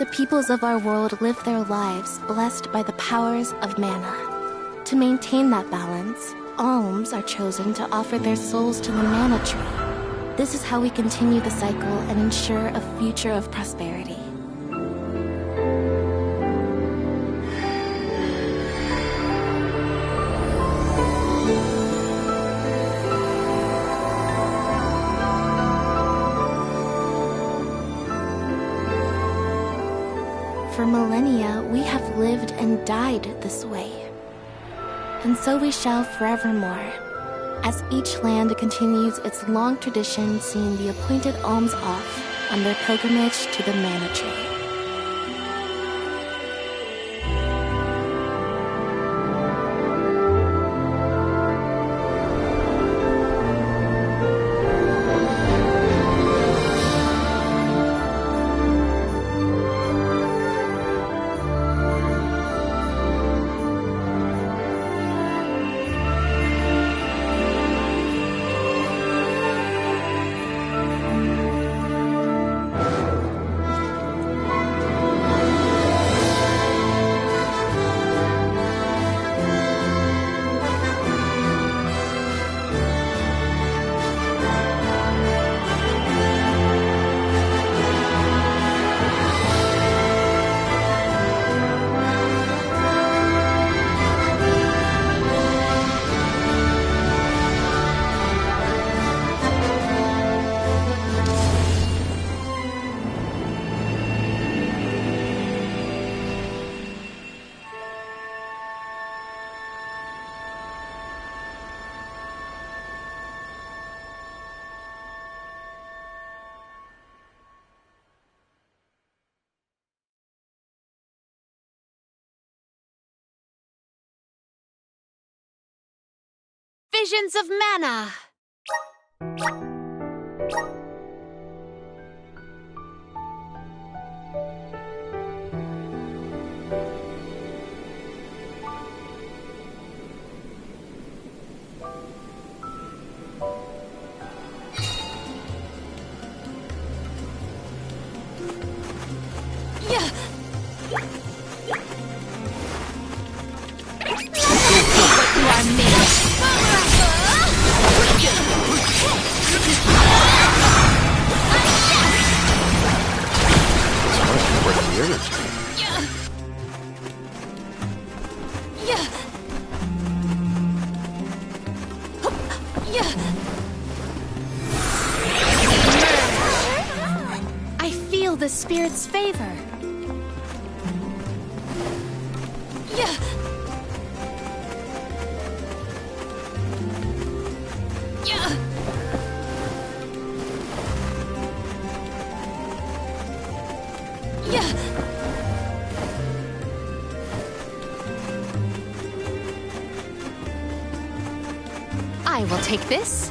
the peoples of our world live their lives blessed by the powers of mana. To maintain that balance, alms are chosen to offer their souls to the mana tree. This is how we continue the cycle and ensure a future of prosperity. For millennia, we have lived and died this way. And so we shall forevermore, as each land continues its long tradition seeing the appointed alms off on their pilgrimage to the mana tree. Visions of Mana! I feel the spirit's favor. I will take this.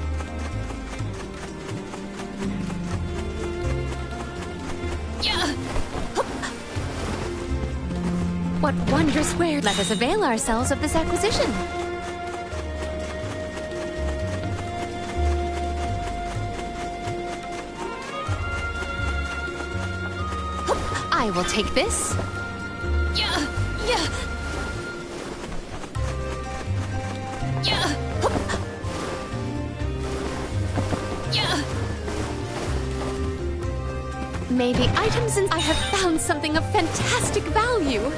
What wondrous wares! Let us avail ourselves of this acquisition. I will take this. May the items in I have found something of fantastic value.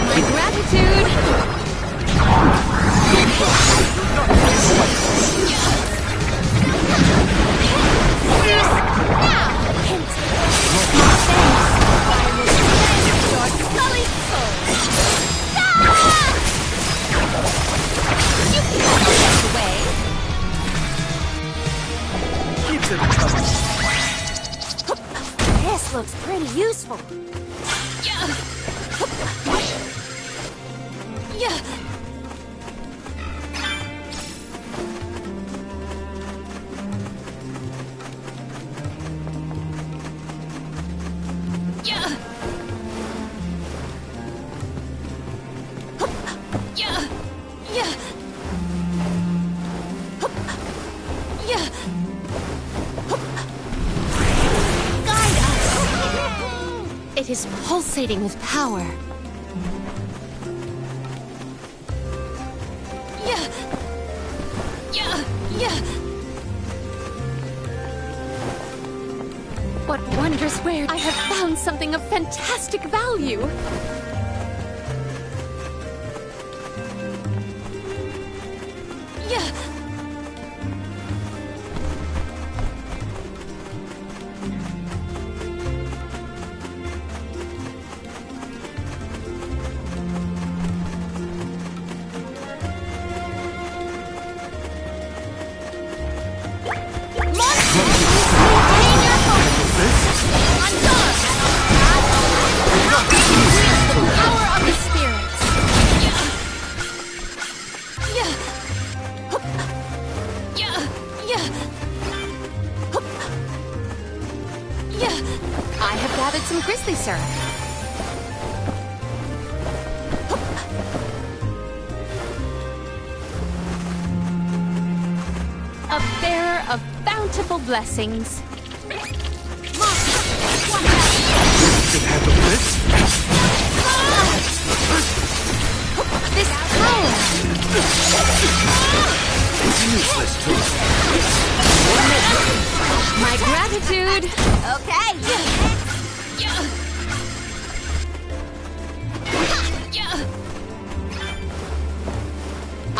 My gratitude! Yeah. Yeah. Yeah. Yeah. Yeah. Yeah. Guide us. It is pulsating with power. Yeah. Yeah. Yeah. What wondrous wares! I have found something of fantastic value. Yeah. I have gathered some grizzly syrup. A bearer of bountiful blessings. Can handle this? This power! Useless to us. My gratitude! Okay.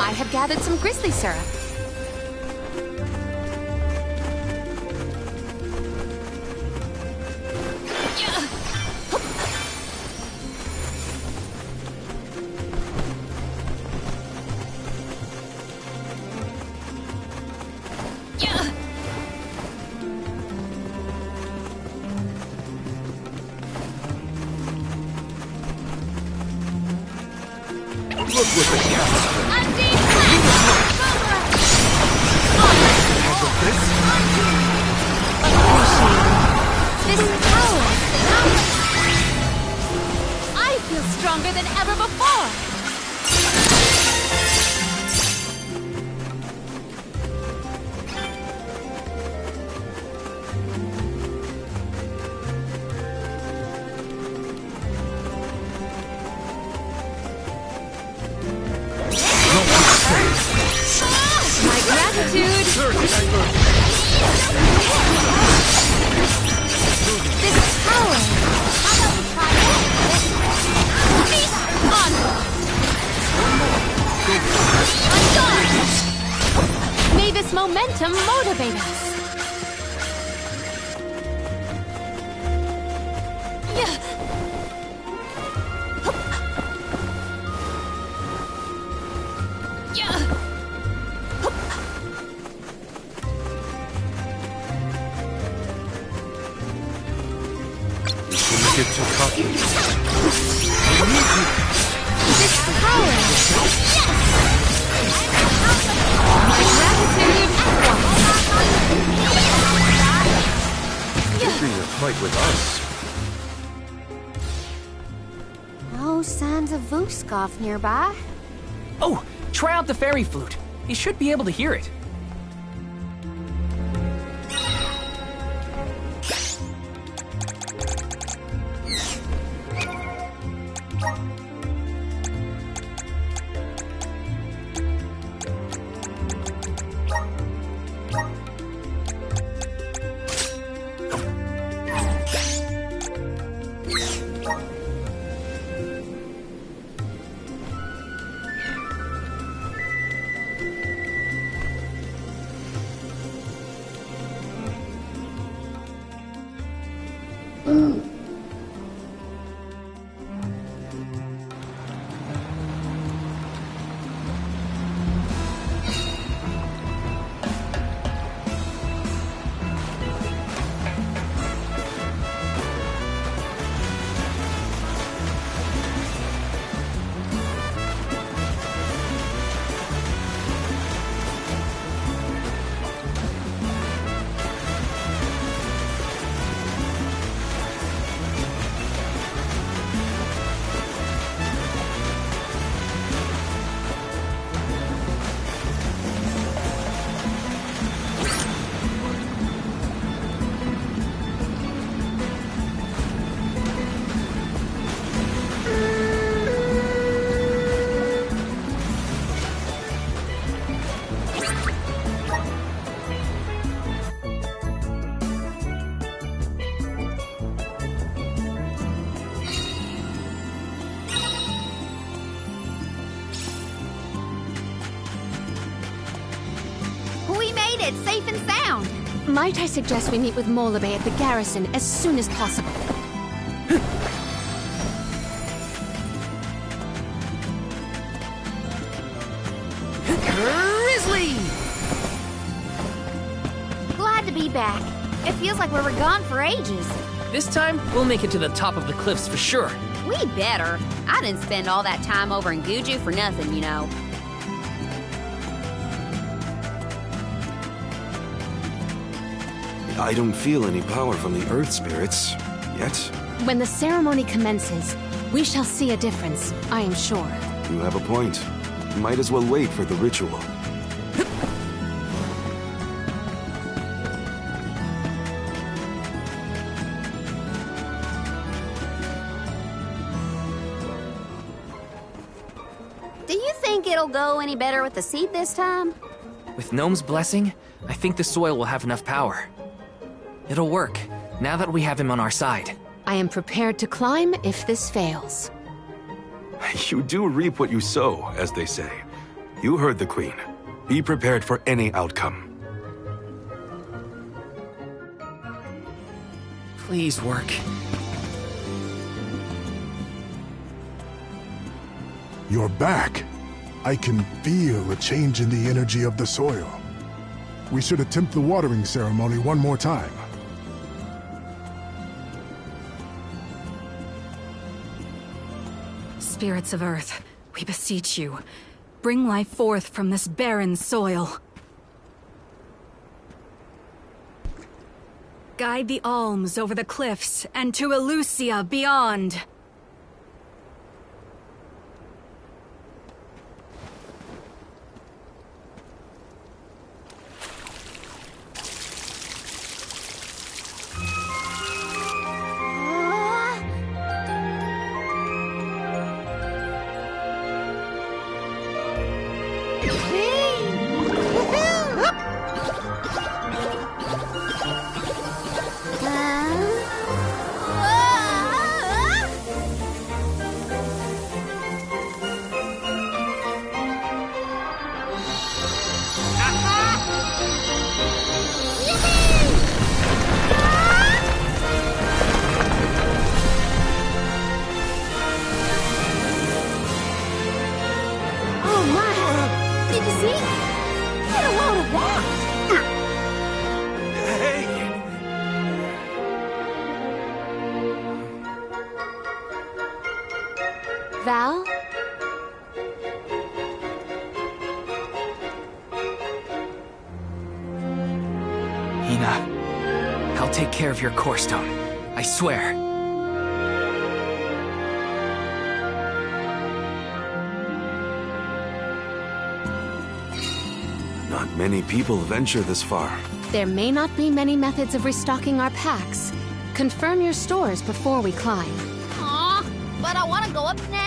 I have gathered some grizzly syrup. Look with the cast. Handle this? This power! I feel stronger than ever before! My gratitude! This power! May this momentum motivate us! Get too cocky. This power! My gratitude! Entering a fight with us. No signs of Vuskov nearby. Oh, try out the fairy flute. You should be able to hear it. it safe and sound. Might I suggest we meet with Molybay at the garrison as soon as possible? Grizzly! Glad to be back. It feels like we were gone for ages. This time, we'll make it to the top of the cliffs for sure. We better. I didn't spend all that time over in Guju for nothing, you know. I don't feel any power from the Earth Spirits, yet. When the ceremony commences, we shall see a difference, I am sure. You have a point. Might as well wait for the ritual. Do you think it'll go any better with the seed this time? With Gnome's blessing, I think the soil will have enough power. It'll work, now that we have him on our side. I am prepared to climb if this fails. You do reap what you sow, as they say. You heard the Queen. Be prepared for any outcome. Please work. You're back. I can feel a change in the energy of the soil. We should attempt the watering ceremony one more time. Spirits of Earth, we beseech you. Bring life forth from this barren soil. Guide the alms over the cliffs and to Elusia beyond. Val? Hina, I'll take care of your core stone. I swear. Not many people venture this far. There may not be many methods of restocking our packs. Confirm your stores before we climb. Aw, but I want to go up now.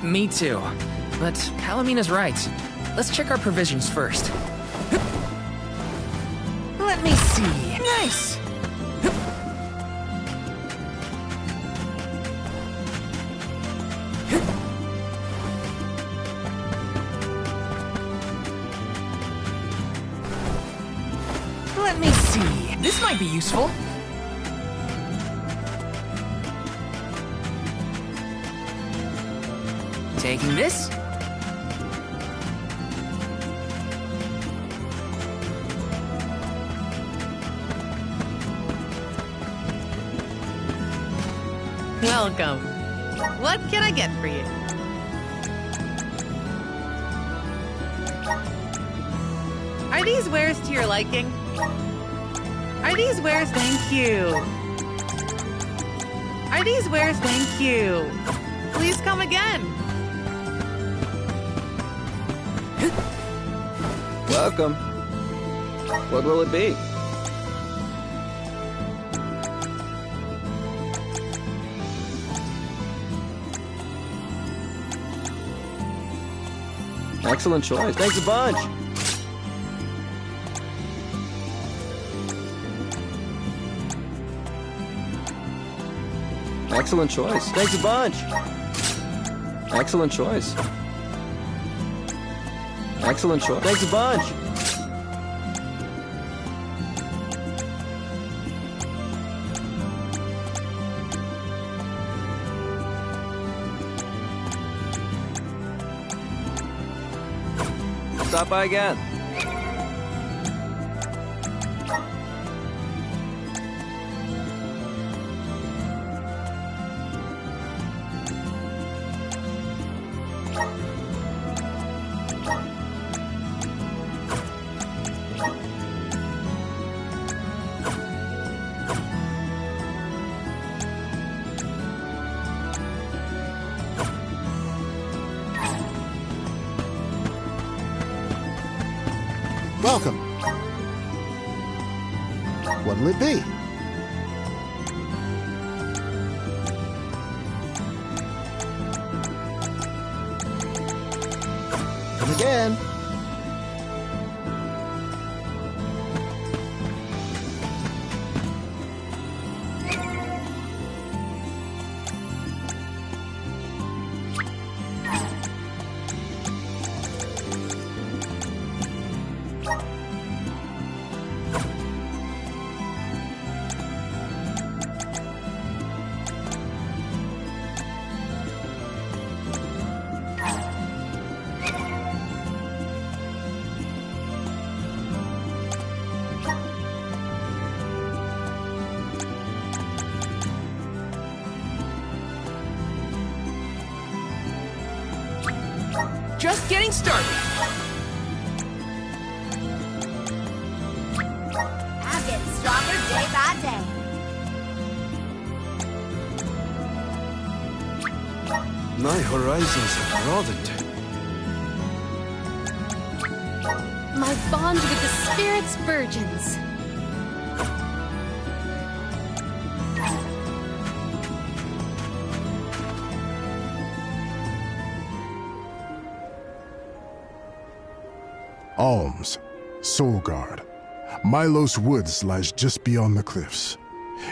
Me too. But Palomina's right. Let's check our provisions first. Let me see. Nice! Let me see. This might be useful. Taking this. Welcome. What can I get for you? Are these wares to your liking? Are these wares? Thank you. Are these wares? Thank you. Please come again. Welcome. What will it be? Excellent choice. Thanks a bunch. Excellent choice. Thanks a bunch. Excellent choice. Excellent choice. Thanks a bunch. stop by again. Welcome. What'll it be? Come again. Just getting started. I'm getting stronger day by day. My horizons have broadened. My bond with the Spirit's virgins. Alms, Soulguard. Milos Woods lies just beyond the cliffs.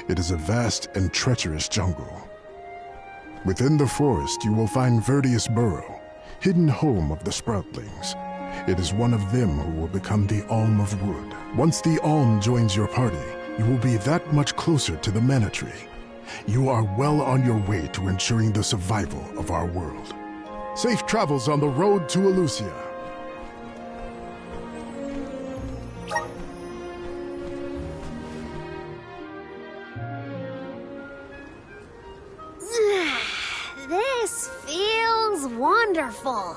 It is a vast and treacherous jungle. Within the forest, you will find Verdius Burrow, hidden home of the Sproutlings. It is one of them who will become the Alm of Wood. Once the Alm joins your party, you will be that much closer to the Mana Tree. You are well on your way to ensuring the survival of our world. Safe travels on the road to Elusia. This feels wonderful.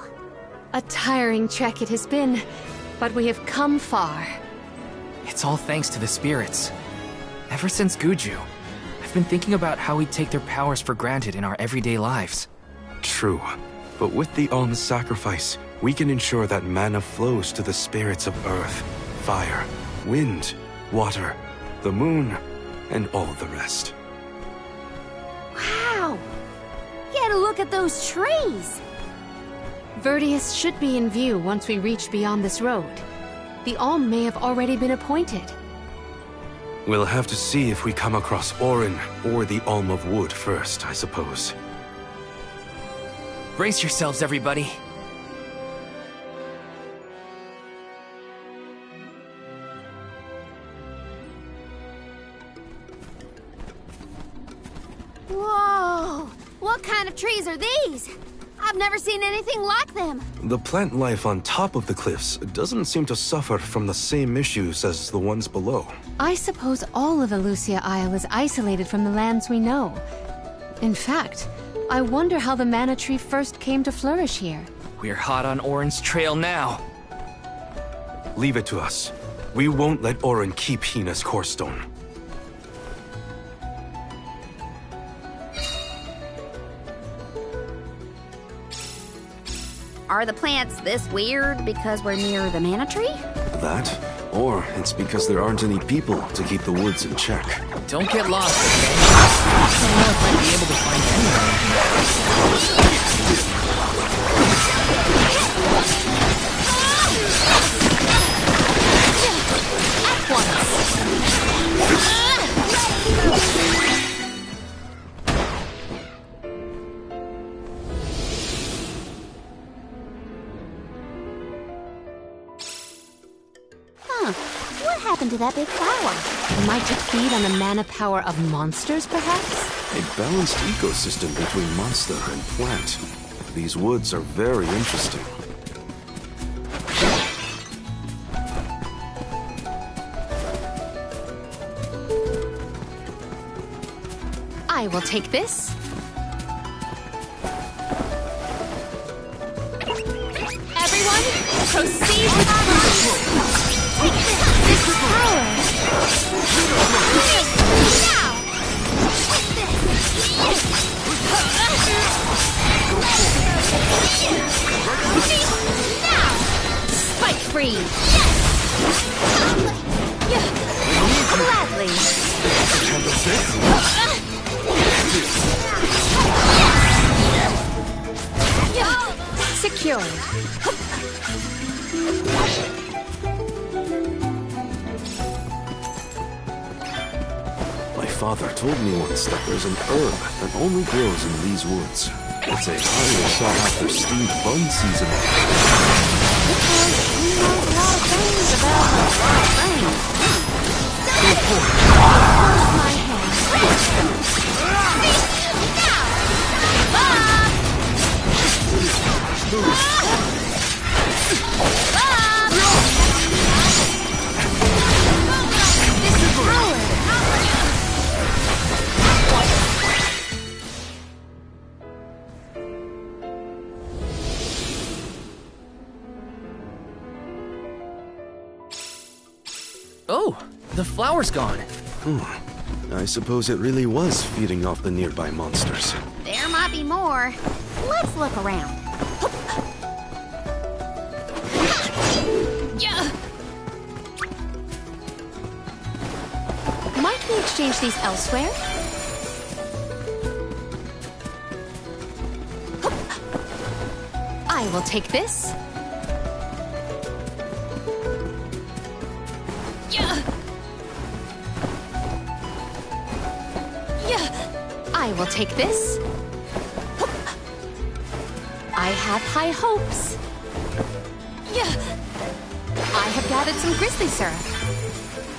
A tiring trek it has been, but we have come far. It's all thanks to the spirits. Ever since Guju, I've been thinking about how we take their powers for granted in our everyday lives. True. But with the Alm's sacrifice, we can ensure that mana flows to the spirits of earth, fire, wind, water, the moon, and all the rest. Wow! Get a look at those trees! Verdius should be in view once we reach beyond this road. The Alm may have already been appointed. We'll have to see if we come across Orin or the Alm of Wood first, I suppose. Brace yourselves, everybody. Whoa! What kind of trees are these? I've never seen anything like them. The plant life on top of the cliffs doesn't seem to suffer from the same issues as the ones below. I suppose all of Elusia Isle is isolated from the lands we know. In fact, I wonder how the Mana Tree first came to flourish here. We're hot on Orin's trail now. Leave it to us. We won't let Orin keep Hina's core stone. Are the plants this weird because we're near the Mana Tree? That, or it's because there aren't any people to keep the woods in check. Don't get lost, okay? I don't know if I'd be able to find anyone. At once! What happened to that big flower? Might it feed on the mana power of monsters, perhaps? A balanced ecosystem between monster and plant. These woods are very interesting. I will take this. Everyone, proceed with this power. Spike free. Gladly. Secure. My father told me once that there's an herb that only grows in these woods. It's a highly sought-after steamed bun seasoning. He knows a lot of things about a lot of things. My hand. Oh, the flower's gone. I suppose it really was feeding off the nearby monsters. There might be more. Let's look around. Might we exchange these elsewhere? I will take this. I will take this. I have high hopes. I have gathered some grizzly syrup.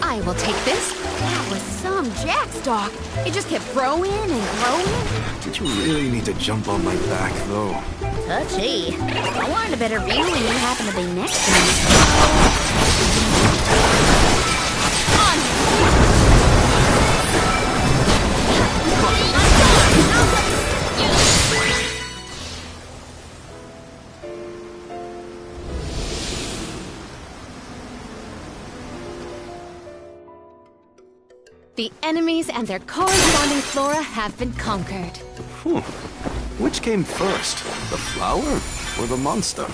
I will take this. That was some jackstock. It just kept growing and growing. Did you really need to jump on my back, though? Touchy. I wanted a better view when you happened to be next to me. The enemies and their corresponding flora have been conquered. Which came first, the flower or the monster?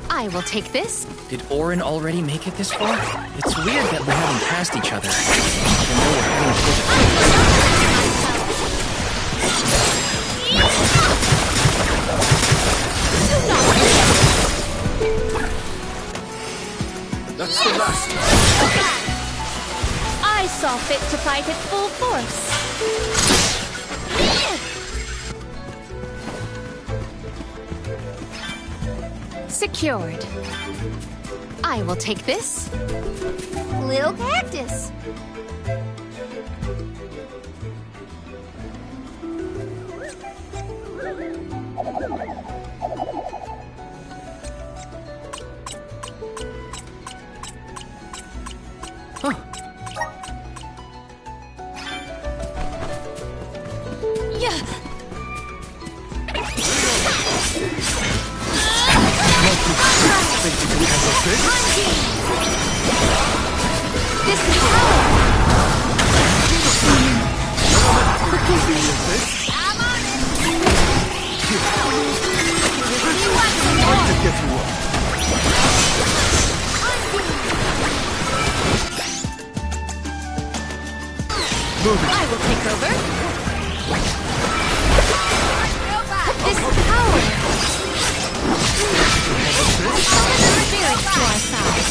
I will take this. Did Orin already make it this far? It's weird that we haven't passed each other. Even though we're heading for the That's the last. I saw fit to fight at full force. Secured. I will take this. Little cactus. This is power. I'm on it. I will take over. This is power. Spirits to our side.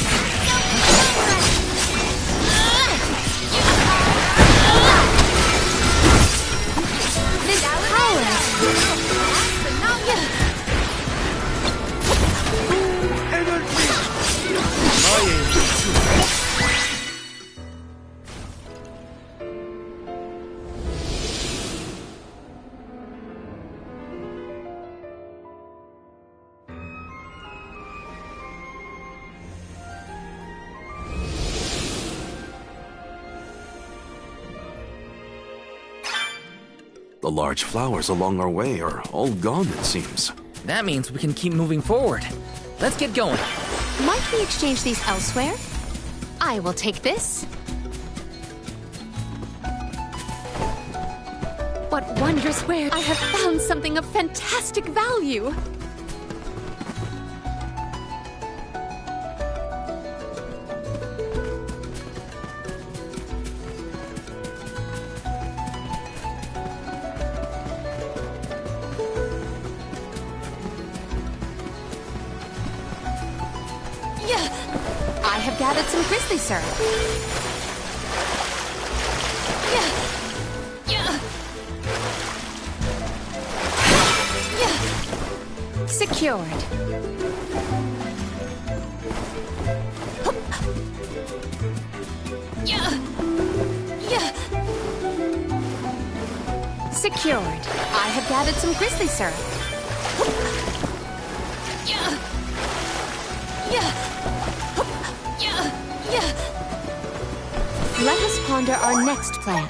This power. The large flowers along our way are all gone, it seems. That means we can keep moving forward. Let's get going. Might we exchange these elsewhere? I will take this. What wondrous wares! I have found something of fantastic value! I have gathered some grizzly syrup. Secured. Secured. I have gathered some grizzly syrup. Let us ponder our next plan.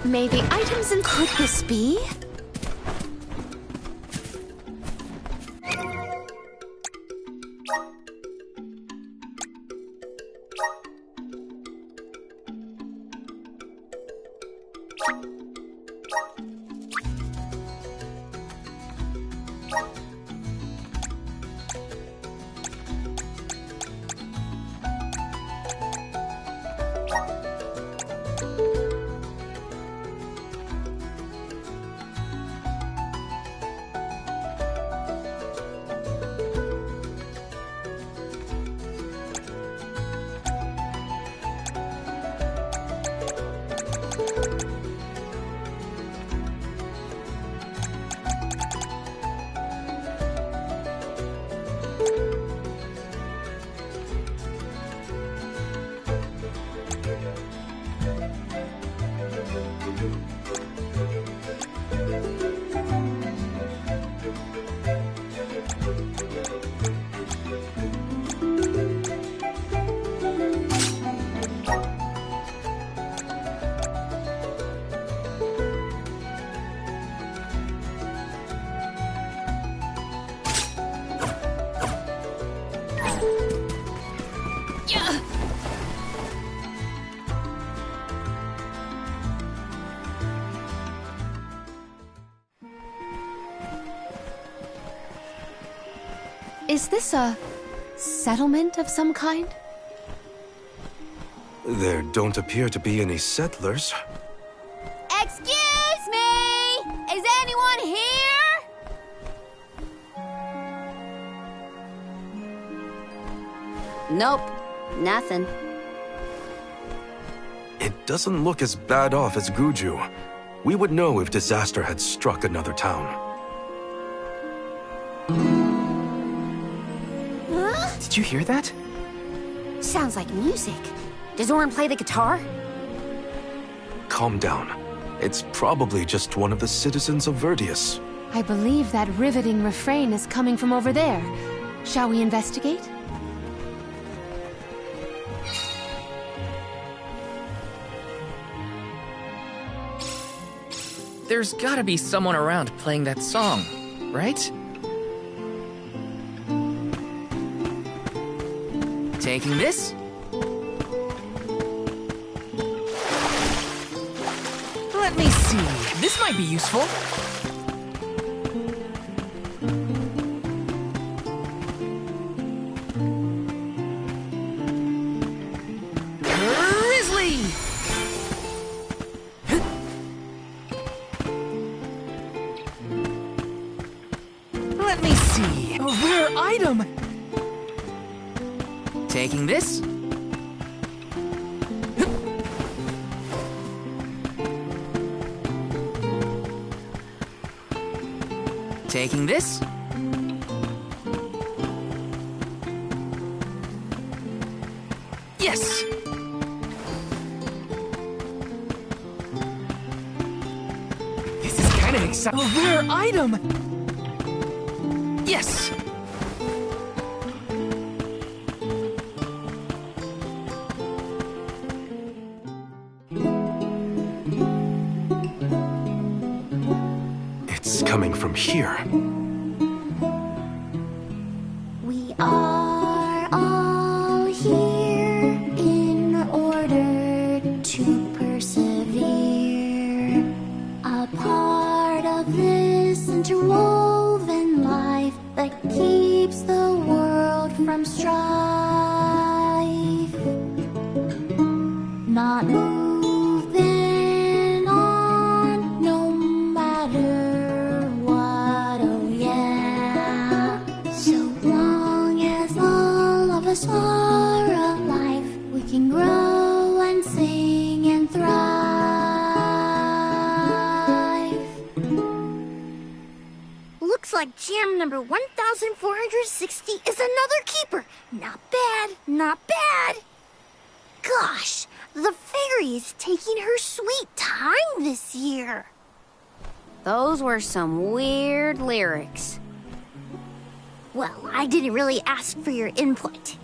May the items in... Could this be? Is this a settlement of some kind? There don't appear to be any settlers. Excuse me! Is anyone here? Nope, nothing. It doesn't look as bad off as Guju. We would know if disaster had struck another town. Did you hear that? Sounds like music. Does Orin play the guitar? Calm down. It's probably just one of the citizens of Verdius. I believe that riveting refrain is coming from over there. Shall we investigate? There's gotta be someone around playing that song, right? Taking this? Let me see. This might be useful. item! Taking this. Taking this. Yes! This is kind of exciting. A rare item! Yes! It's coming from here. We are all here in order to persevere. A part of this interwoven life that keeps the world from strife. Not moving on, no matter what, oh yeah. So long as all of us are alive, we can grow and sing and thrive. Looks like jam number 1460 is another keeper. Not bad, not bad. Gosh, the fairy is taking her sweet time this year. Those were some weird lyrics. Well, I didn't really ask for your input.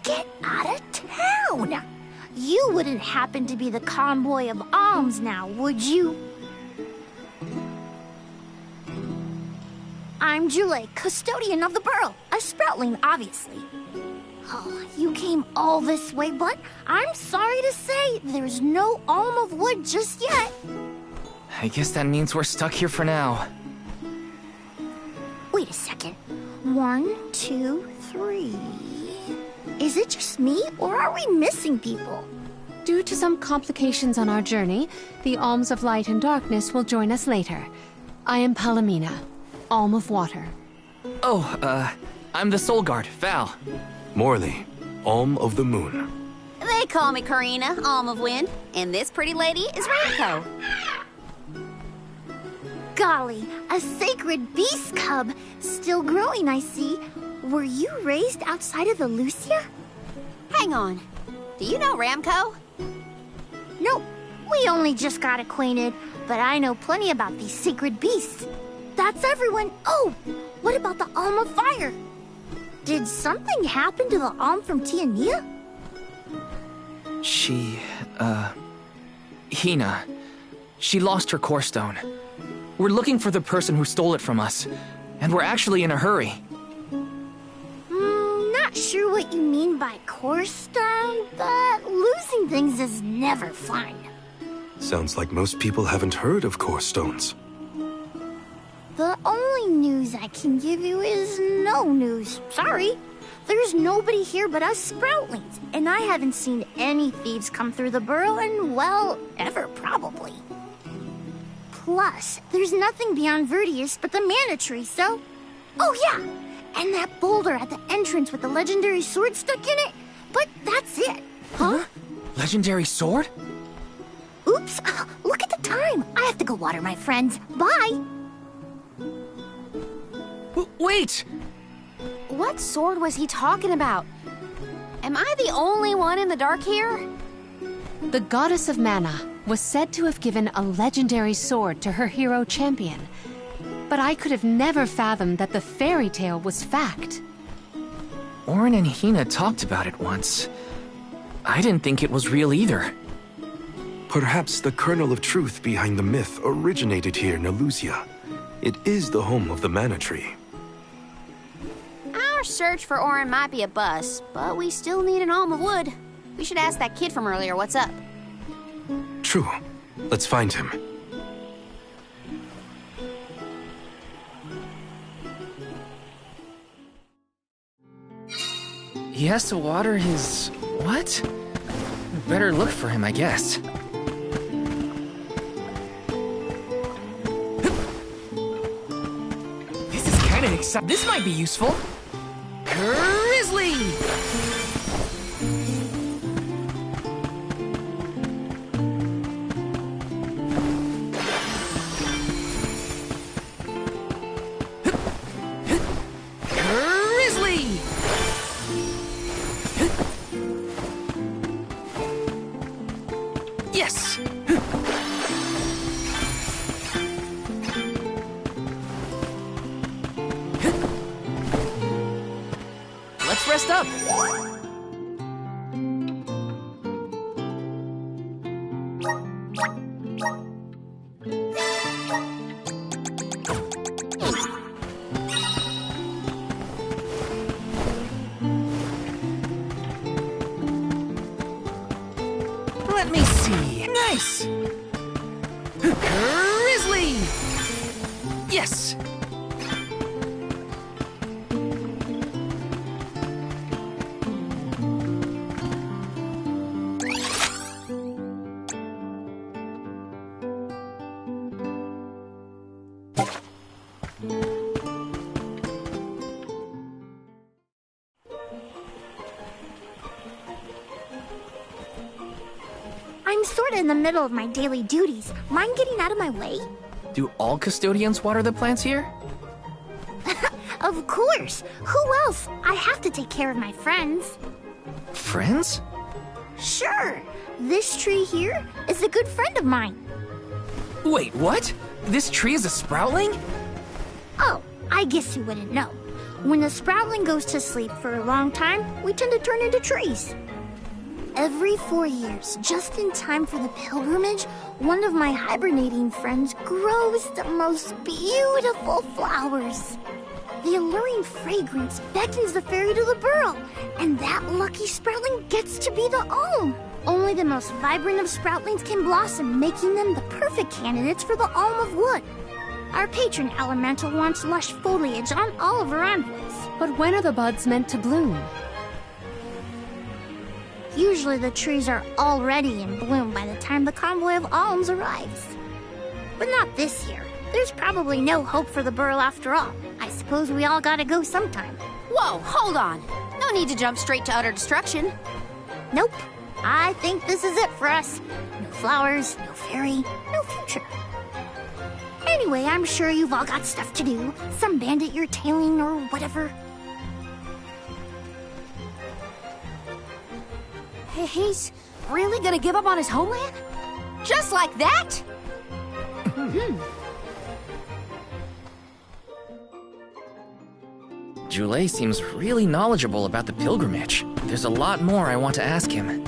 Get out of town! You wouldn't happen to be the convoy of alms now, would you? I'm Jule, custodian of the burrow, a sproutling, obviously. Oh, you came all this way, but I'm sorry to say there's no alm of wood just yet. I guess that means we're stuck here for now. Wait a second. 1, 2, 3. Is it just me, or are we missing people? Due to some complications on our journey, the Alms of Light and Darkness will join us later. I am Palomina, Alm of Water. Oh, I'm the Soul Guard, Val. Morley, Alm of the Moon. They call me Karina, Alm of Wind, and this pretty lady is Ramco. Golly, a sacred beast cub. Still growing, I see. Were you raised outside of the Lucia? Hang on. Do you know Ramco? Nope. We only just got acquainted, but I know plenty about these sacred beasts. That's everyone. Oh, what about the Alm of Fire? Did something happen to the Alm from Tiania? She, Hina. She lost her core stone. We're looking for the person who stole it from us, and we're actually in a hurry. Not sure what you mean by core stone, but losing things is never fun. Sounds like most people haven't heard of core stones. The only news I can give you is no news. Sorry. There's nobody here but us Sproutlings, and I haven't seen any thieves come through the burrow in, well, ever probably. Plus, there's nothing beyond Verdius but the Mana Tree, so... Oh yeah! And that boulder at the entrance with the legendary sword stuck in it. But that's it. Huh? Legendary sword? Oops! Look at the time! I have to go water my friends. Bye! Wait! What sword was he talking about? Am I the only one in the dark here? The Goddess of Mana was said to have given a legendary sword to her hero champion. But I could have never fathomed that the fairy tale was fact. Auron and Hina talked about it once. I didn't think it was real either. Perhaps the kernel of truth behind the myth originated here in Elusia. It is the home of the Mana Tree. Our search for Auron might be a bust, but we still need an alm of wood. We should ask that kid from earlier what's up. True. Let's find him. He has to water his... what? Better look for him, I guess. This is kinda This might be useful. Grizzly! Grizzly! Yes! Let's rest up. Let me see. Nice! Grizzly! Yes! I'm sorta in the middle of my daily duties. Mind getting out of my way? Do all custodians water the plants here? Of course! Who else? I have to take care of my friends. Friends? Sure! This tree here is a good friend of mine. Wait, what? This tree is a sproutling? Oh, I guess you wouldn't know. When a sproutling goes to sleep for a long time, we tend to turn into trees. Every 4 years, just in time for the pilgrimage, one of my hibernating friends grows the most beautiful flowers. The alluring fragrance beckons the fairy to the burrow, and that lucky sproutling gets to be the alm. Only the most vibrant of sproutlings can blossom, making them the perfect candidates for the alm of wood. Our patron elemental wants lush foliage on all of her envoys. But when are the buds meant to bloom? Usually the trees are already in bloom by the time the convoy of alms arrives. But not this year. There's probably no hope for the burrow after all. I suppose we all gotta go sometime. Whoa, hold on. No need to jump straight to utter destruction. Nope. I think this is it for us. No flowers, no fairy, no future. Anyway, I'm sure you've all got stuff to do. Some bandit you're tailing or whatever. He's really gonna give up on his homeland? Just like that? Jule seems really knowledgeable about the pilgrimage. There's a lot more I want to ask him.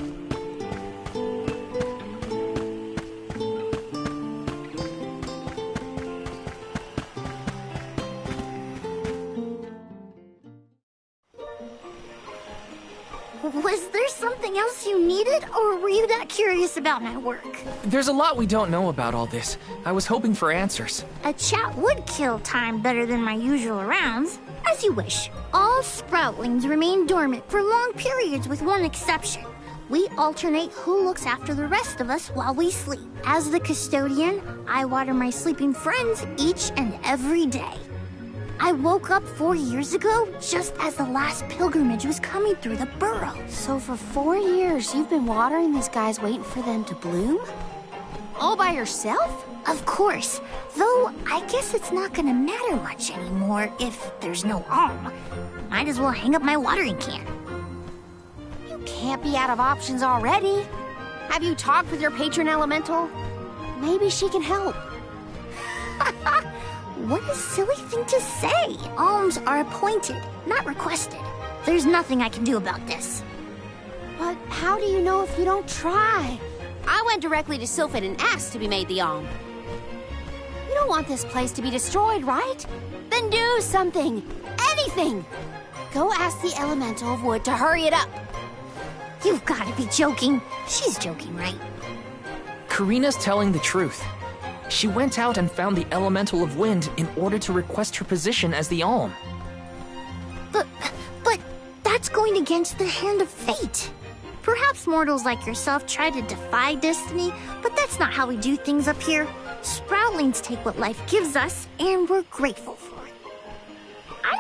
Was there something else you needed, or were you that curious about my work? There's a lot we don't know about all this. I was hoping for answers. A chat would kill time better than my usual rounds. As you wish. All sproutlings remain dormant for long periods with one exception. We alternate who looks after the rest of us while we sleep. As the custodian, I water my sleeping friends each and every day. I woke up 4 years ago, just as the last pilgrimage was coming through the burrow. So for 4 years, you've been watering these guys waiting for them to bloom? All by yourself? Of course. Though, I guess it's not gonna matter much anymore if there's no alm. Might as well hang up my watering can. You can't be out of options already. Have you talked with your patron elemental? Maybe she can help. What a silly thing to say. Alms are appointed, not requested. There's nothing I can do about this. But how do you know if you don't try? I went directly to Sylphid and asked to be made the alm. You don't want this place to be destroyed, right? Then do something. Anything. Go ask the elemental of wood to hurry it up. You've got to be joking. She's joking, right? Karina's telling the truth. She went out and found the elemental of wind in order to request her position as the alm. But that's going against the hand of fate. Perhaps mortals like yourself try to defy destiny, but that's not how we do things up here. Sproutlings take what life gives us, and we're grateful for it.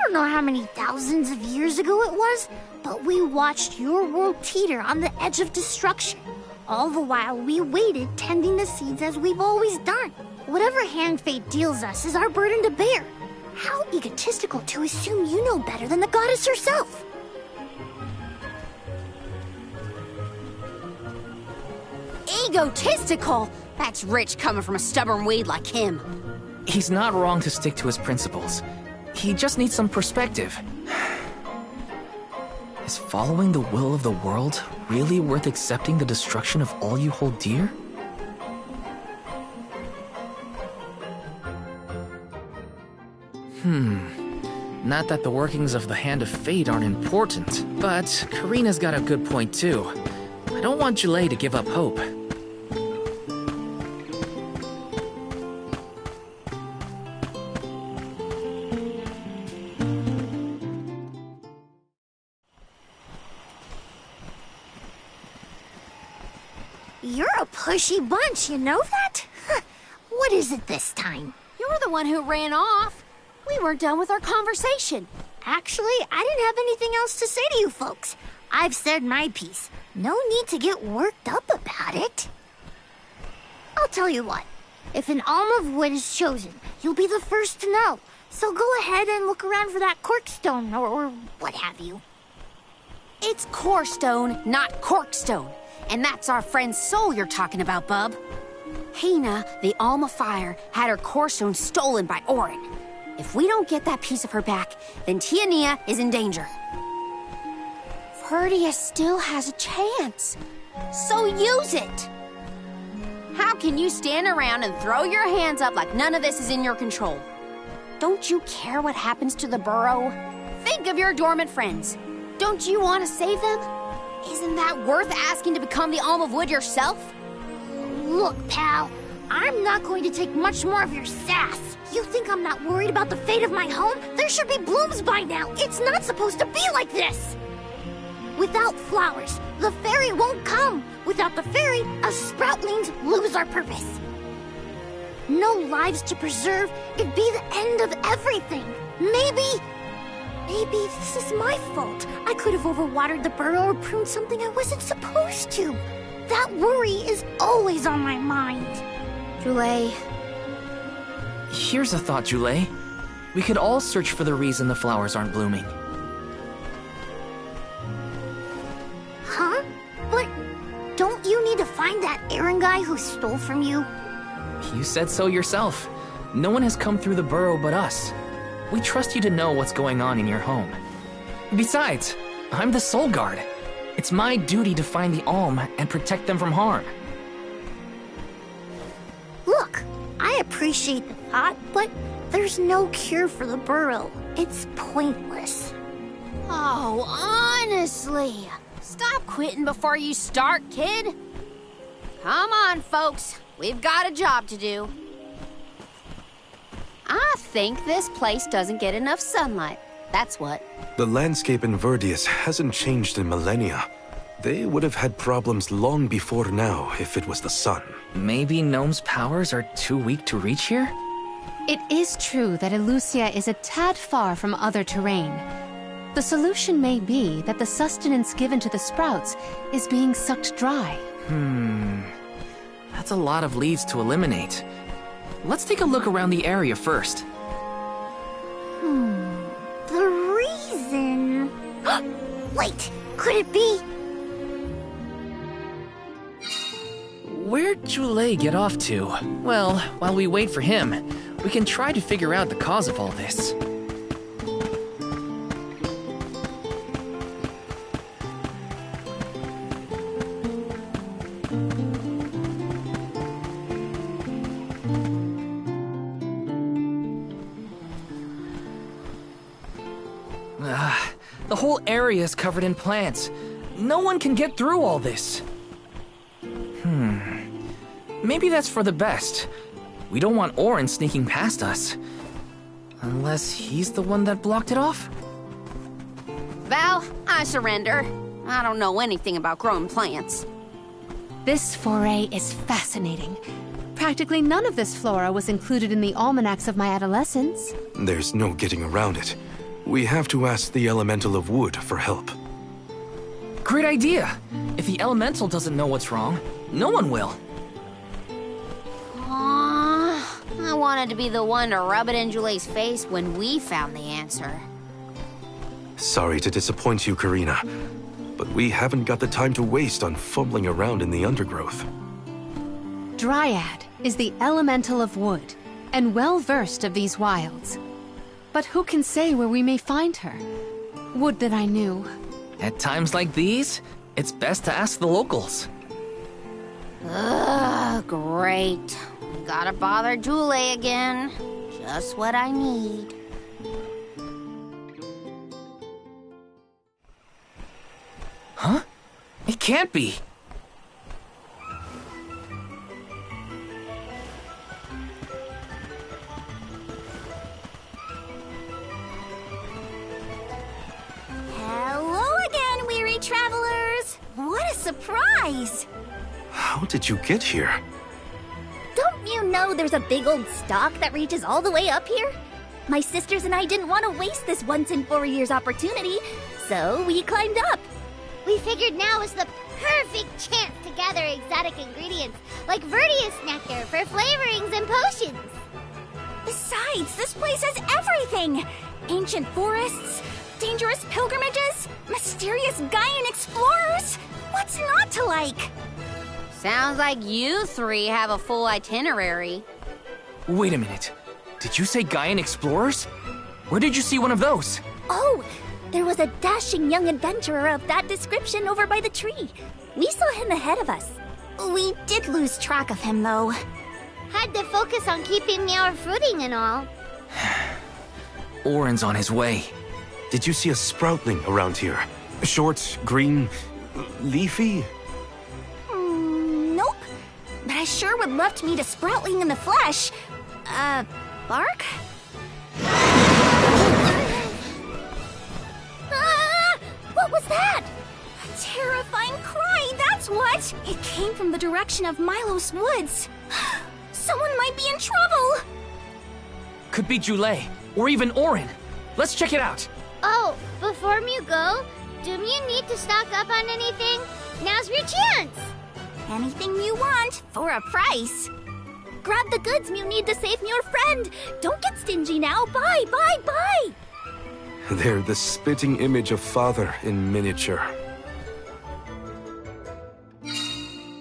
don't know how many thousands of years ago it was, but we watched your world teeter on the edge of destruction. All the while we waited, tending the seeds as we've always done. Whatever hand fate deals us is our burden to bear. How egotistical to assume you know better than the goddess herself. Egotistical? That's rich coming from a stubborn weed like him. He's not wrong to stick to his principles. He just needs some perspective. Is following the will of the world really worth accepting the destruction of all you hold dear? Not that the workings of the Hand of Fate aren't important, but Karina's got a good point too. I don't want Julei to give up hope. You're a pushy bunch, you know that? What is it this time? You're the one who ran off. We weren't done with our conversation. Actually, I didn't have anything else to say to you folks. I've said my piece. No need to get worked up about it. I'll tell you what. If an alm of wood is chosen, you'll be the first to know. So go ahead and look around for that corkstone or what have you. It's corestone, not corkstone. And that's our friend's soul you're talking about, bub. Hina, the alm of fire, had her corestone stolen by Auron. If we don't get that piece of her back, then Tiania is in danger. Verdia still has a chance. So use it! How can you stand around and throw your hands up like none of this is in your control? Don't you care what happens to the burrow? Think of your dormant friends. Don't you want to save them? Isn't that worth asking to become the alm of wood yourself? Look, pal, I'm not going to take much more of your sass. You think I'm not worried about the fate of my home? There should be blooms by now. It's not supposed to be like this. Without flowers, the fairy won't come. Without the fairy, us sproutlings lose our purpose. No lives to preserve, it'd be the end of everything. Maybe this is my fault. I could have overwatered the burrow or pruned something I wasn't supposed to. That worry is always on my mind. Julei. Here's a thought, Julei. We could all search for the reason the flowers aren't blooming. Huh? But don't you need to find that Aaron guy who stole from you? You said so yourself. No one has come through the burrow but us. We trust you to know what's going on in your home. Besides, I'm the Soul Guard. It's my duty to find the Alm and protect them from harm. Look, I appreciate the thought, but there's no cure for the burrow. It's pointless. Oh, honestly. Stop quitting before you start, kid. Come on, folks. We've got a job to do. I think this place doesn't get enough sunlight. That's what. The landscape in Verdius hasn't changed in millennia. They would have had problems long before now if it was the sun. Maybe Gnome's powers are too weak to reach here? It is true that Elusia is a tad far from other terrain. The solution may be that the sustenance given to the sprouts is being sucked dry. That's a lot of leaves to eliminate. Let's take a look around the area first. The reason... Wait, could it be... Where'd Julei get off to? Well, while we wait for him, we can try to figure out the cause of all this. The whole area is covered in plants. No one can get through all this. Maybe that's for the best. We don't want Auron sneaking past us. Unless he's the one that blocked it off? Val, I surrender. I don't know anything about growing plants. This foray is fascinating. Practically none of this flora was included in the almanacs of my adolescence. There's no getting around it. We have to ask the Elemental of Wood for help. Great idea! If the Elemental doesn't know what's wrong, no one will. Aww, I wanted to be the one to rub it in Jule's face when we found the answer. Sorry to disappoint you, Karina, but we haven't got the time to waste on fumbling around in the undergrowth. Dryad is the Elemental of Wood, and well-versed of these wilds. But who can say where we may find her? Would that I knew. At times like these, it's best to ask the locals. Ugh, great. Gotta bother Jule again. Just what I need. Huh? It can't be. Hello again, weary travelers! What a surprise! How did you get here? Don't you know there's a big old stalk that reaches all the way up here? My sisters and I didn't want to waste this once in 4 years opportunity, so we climbed up. We figured now was the perfect chance to gather exotic ingredients like Verdius nectar for flavorings and potions. Besides, this place has everything! Ancient forests, dangerous pilgrimages, mysterious Gaian explorers. What's not to like? Sounds like you three have a full itinerary. Wait a minute. Did you say Gaian explorers? Where did you see one of those? Oh, there was a dashing young adventurer of that description over by the tree. We saw him ahead of us. We did lose track of him, though. Had to focus on keeping our footing and all. Orin's on his way. Did you see a sproutling around here? Short, green, leafy? Nope. But I sure would love to meet a sproutling in the flesh. Bark? What was that? A terrifying cry, that's what! It came from the direction of Milos Woods. Someone might be in trouble! Could be Jule, or even Orin. Let's check it out. Oh, before you go, do you need to stock up on anything? Now's your chance! Anything you want, for a price. Grab the goods you need to save your friend. Don't get stingy now. Buy, buy, buy! They're the spitting image of Father in miniature.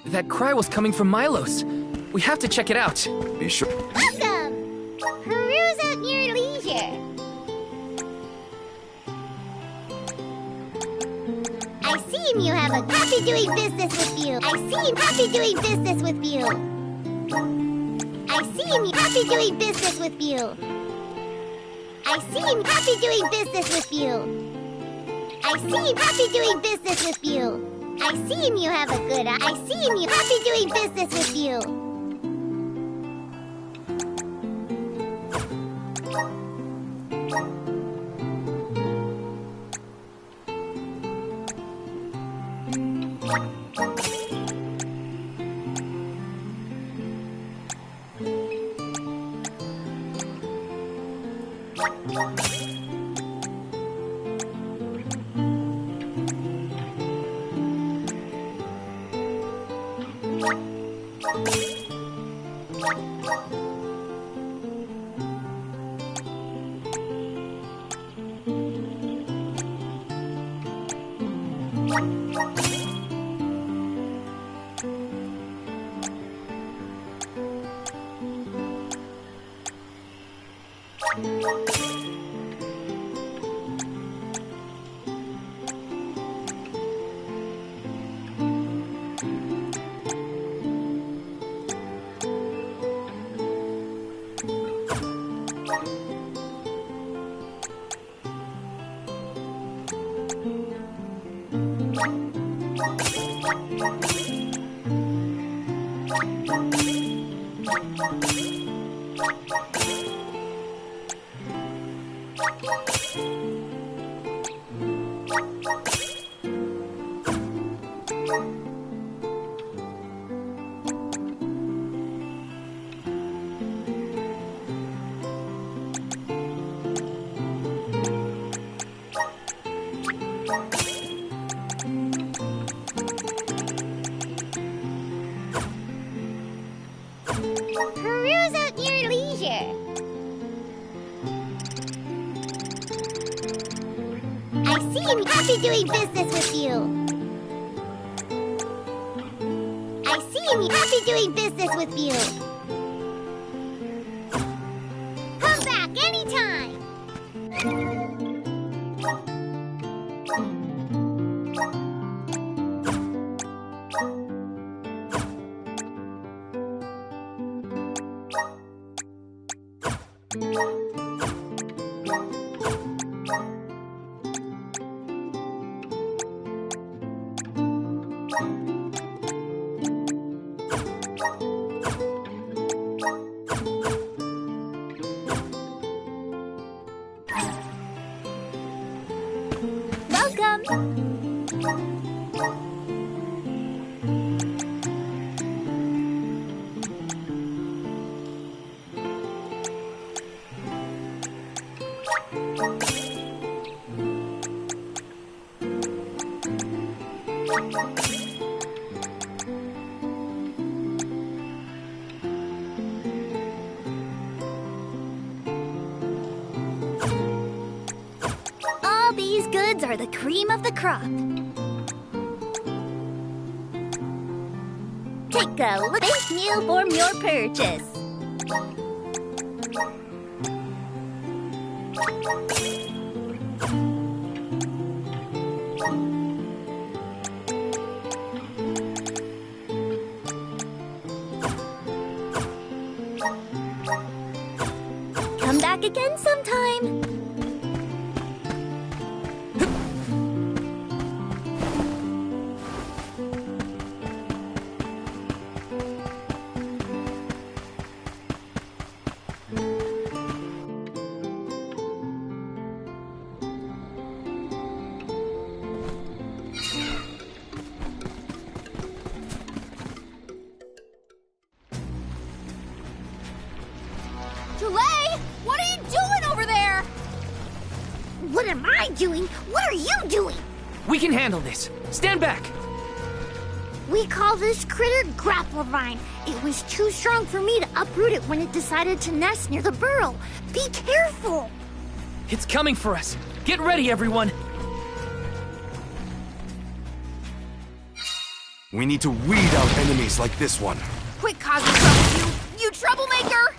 That cry was coming from Milos. We have to check it out. Be sure. Welcome! Peruse at your leisure. I see you have a happy doing business with you. I see happy doing business with you. I see happy doing business with you. I see happy doing business with you. I see happy doing business with you. I see you have a good eye. I see you happy doing business with you. Peruse at your leisure. I seem happy doing business with you. I seem happy doing business with you. Come back anytime. All these goods are the cream of the crop. Take a look. Thank you for your purchase. Come back again sometime. Tulay! What are you doing over there? What am I doing? What are you doing? We can handle this. Stand back. We call this critter Grapplevine. It was too strong for me to uproot it when it decided to nest near the burrow. Be careful! It's coming for us. Get ready, everyone. We need to weed out enemies like this one. Quit causing trouble, you troublemaker!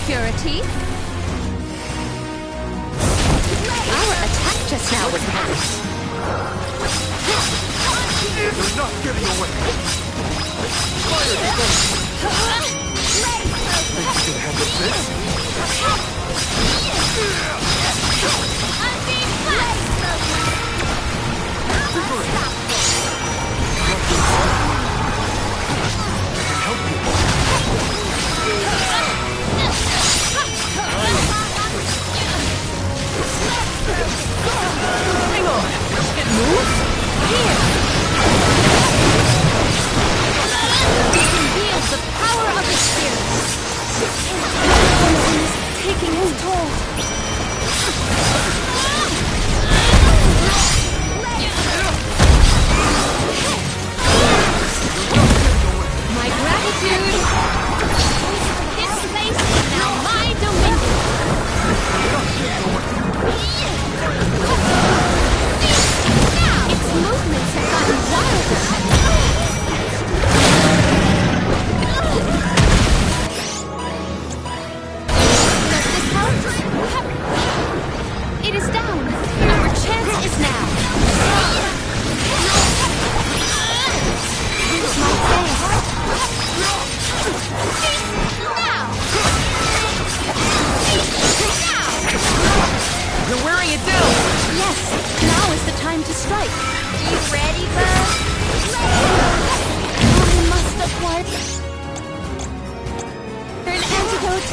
Purity. Our attack just now was You're not getting away. Think you can handle Hang on. It moves? Here. We can wield the power of the spirit. It's taking its toll. My gratitude. This space is now my dominion. Its movements have gotten wilder. It is down. Our chance is now. Use my face. You're wearing it down. Yes, now is the time to strike. You ready, Buzz? I must apply an antidote.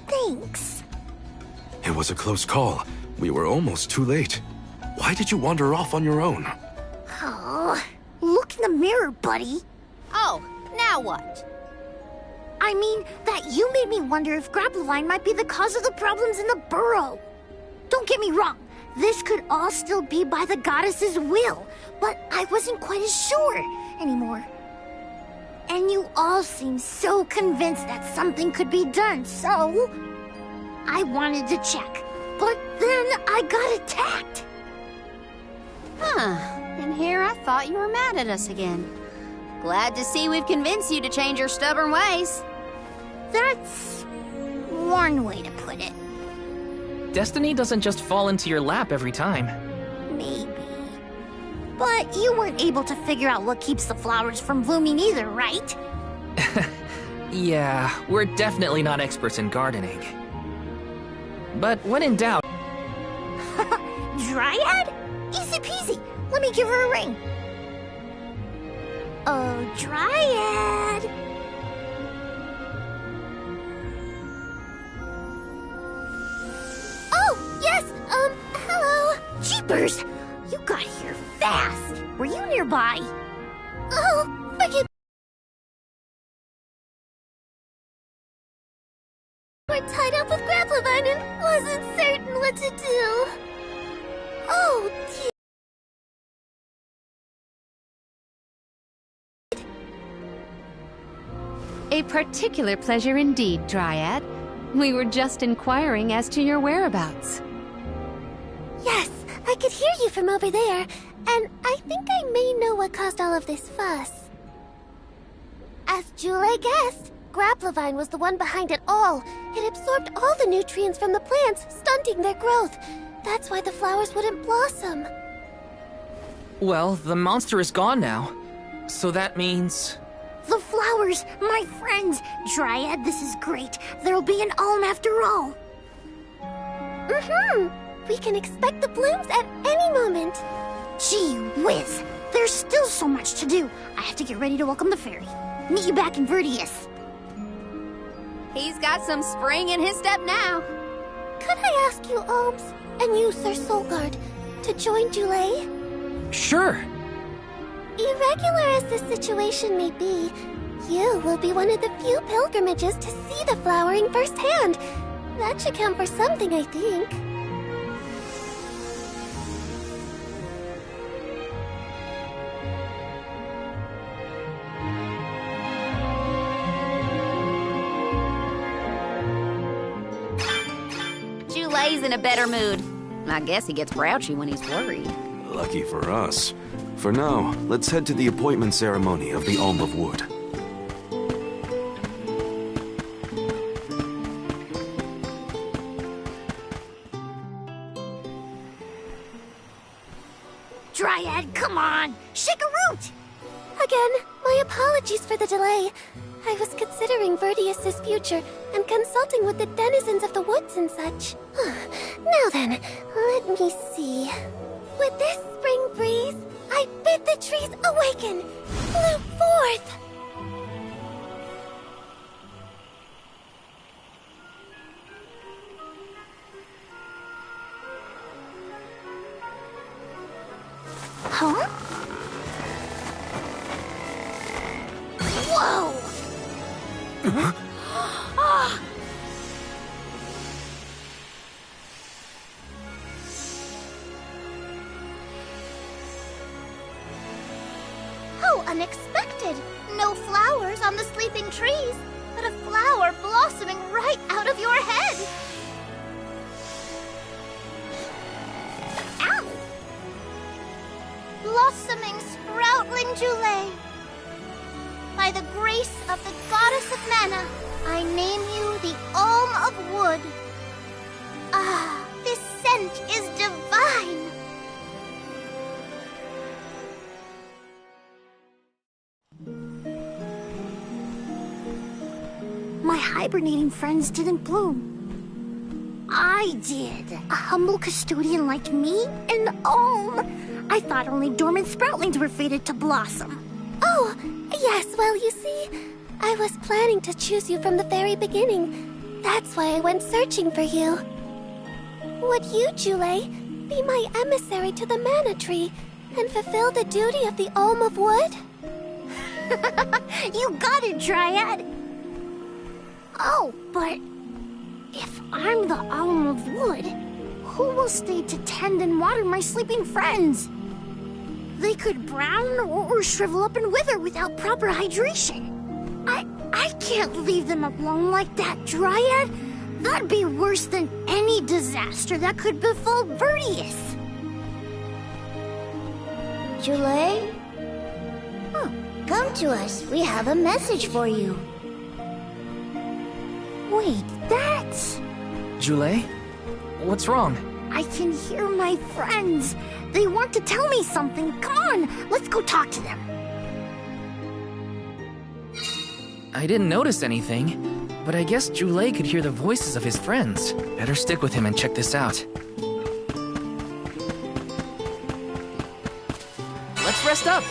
Thanks. It was a close call. We were almost too late. Why did you wander off on your own? Oh, look in the mirror, buddy. Oh, now what? I mean, that you made me wonder if Grappevine might be the cause of the problems in the burrow. Don't get me wrong, this could all still be by the goddess's will, but I wasn't quite as sure anymore. And you all seem so convinced that something could be done, so I wanted to check. But then I got attacked. Huh, and here I thought you were mad at us again. Glad to see we've convinced you to change your stubborn ways. That's one way to put it. Destiny doesn't just fall into your lap every time. Maybe. But you weren't able to figure out what keeps the flowers from blooming either, right? Yeah, we're definitely not experts in gardening. But when in doubt... Dryad? Easy peasy. Let me give her a ring. Oh, Dryad. Oh, yes, hello. Jeepers, you got here fast. Were you nearby? Oh, forgive. We're tied up with Grappevine and wasn't certain what to do. Oh, dear. A particular pleasure indeed, Dryad. We were just inquiring as to your whereabouts. Yes, I could hear you from over there, and I think I may know what caused all of this fuss. As Jule guessed, Grappevine was the one behind it all. It absorbed all the nutrients from the plants, stunting their growth. That's why the flowers wouldn't blossom. Well, the monster is gone now. So that means... The flowers, my friends. Dryad, this is great. There'll be an alm after all. We can expect the blooms at any moment. Gee whiz. There's still so much to do. I have to get ready to welcome the fairy. Meet you back in Verdius. He's got some spring in his step now. Could I ask you, Alms, and you, Sir Solgard, to join Jule? Sure. Irregular as the situation may be, you will be one of the few pilgrimages to see the flowering firsthand. That should count for something, I think. Jule's in a better mood. I guess he gets grouchy when he's worried. Lucky for us. For now, let's head to the appointment ceremony of the Alm of Wood. Dryad, come on! Shake a root! Again, my apologies for the delay. I was considering Verdius' future and consulting with the denizens of the woods and such. Now then, let me see. With this spring breeze, I bid the trees awaken, bloom forth! Huh? Whoa! How unexpected! No flowers on the sleeping trees, but a flower blossoming right out of your head! Ow! Blossoming sproutling Jule! By the grace of the goddess of mana, I name you the Alm of Wood. Ah, this scent is divine! My hibernating friends didn't bloom. I did. A humble custodian like me? An alm? I thought only dormant sproutlings were fated to blossom. Oh, yes, well, you see, I was planning to choose you from the very beginning. That's why I went searching for you. Would you, Jule, be my emissary to the Mana Tree and fulfill the duty of the Alm of Wood? You got it, Dryad! Oh, but if I'm the Alm of Wood, who will stay to tend and water my sleeping friends? They could brown or shrivel up and wither without proper hydration. I can't leave them alone like that, Dryad. That'd be worse than any disaster that could befall Vertius. Jule? Oh, come to us. We have a message for you. Wait, that's... Jule? What's wrong? I can hear my friends. They want to tell me something. Come on, let's go talk to them. I didn't notice anything, but I guess Jule could hear the voices of his friends. Better stick with him and check this out. Let's rest up!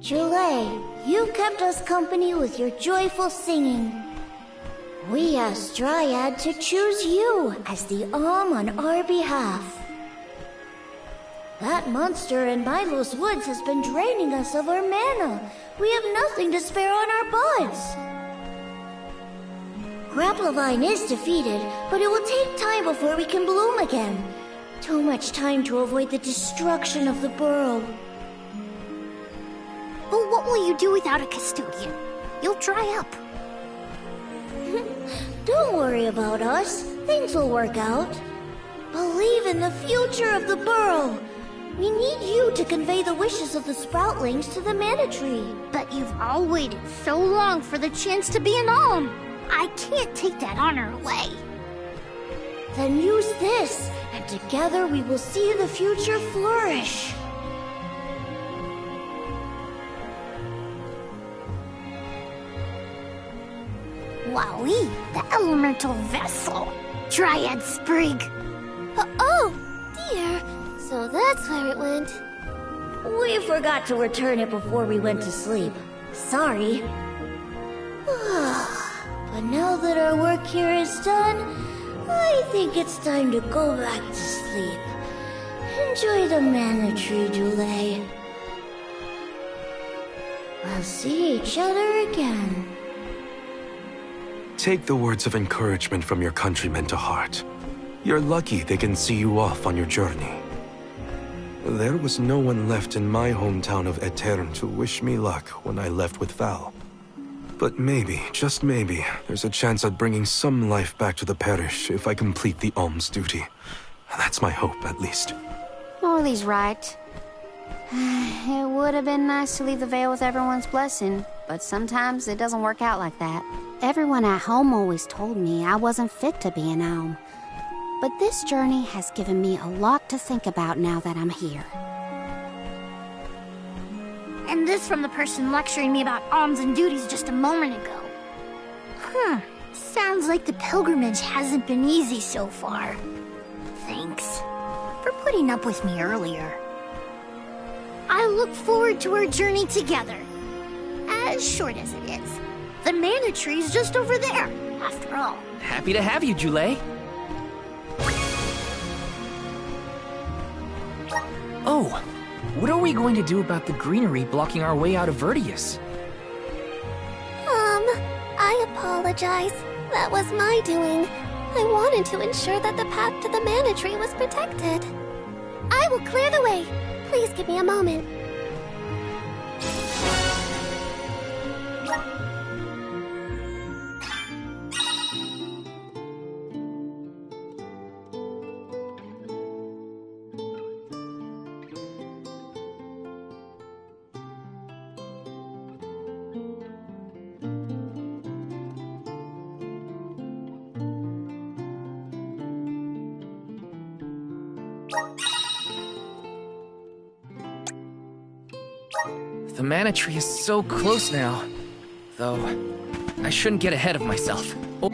Jule, you kept us company with your joyful singing. We asked Dryad to choose you as the Alm on our behalf. That monster in Milo's woods has been draining us of our mana. We have nothing to spare on our buds. Grapplavine is defeated, but it will take time before we can bloom again. Too much time to avoid the destruction of the burrow. But what will you do without a custodian? You'll dry up. Don't worry about us. Things will work out. Believe in the future of the burrow. We need you to convey the wishes of the Sproutlings to the Mana Tree. But you've all waited so long for the chance to be an Alm. I can't take that honor away. Then use this, and together we will see the future flourish. Wowie, the elemental vessel. Dryad Sprig. Oh, dear. So that's where it went. We forgot to return it before we went to sleep. Sorry. But now that our work here is done, I think it's time to go back to sleep. Enjoy the Mana Tree, Jule. We'll see each other again. Take the words of encouragement from your countrymen to heart. You're lucky they can see you off on your journey. There was no one left in my hometown of Aeterne to wish me luck when I left with Val. But maybe, just maybe, there's a chance at bringing some life back to the parish if I complete the alms duty. That's my hope, at least. Morley's right. It would have been nice to leave the Vale with everyone's blessing, but sometimes it doesn't work out like that. Everyone at home always told me I wasn't fit to be an Alm. But this journey has given me a lot to think about now that I'm here. And this from the person lecturing me about alms and duties just a moment ago. Sounds like the pilgrimage hasn't been easy so far. Thanks for putting up with me earlier. I look forward to our journey together. As short as it is. The Mana Tree's just over there, after all. Happy to have you, Jule. Oh, what are we going to do about the greenery blocking our way out of Vertius? I apologize. That was my doing. I wanted to ensure that the path to the Mana Tree was protected. I will clear the way. Please give me a moment. The Mana Tree is so close now. Though, I shouldn't get ahead of myself. Oh.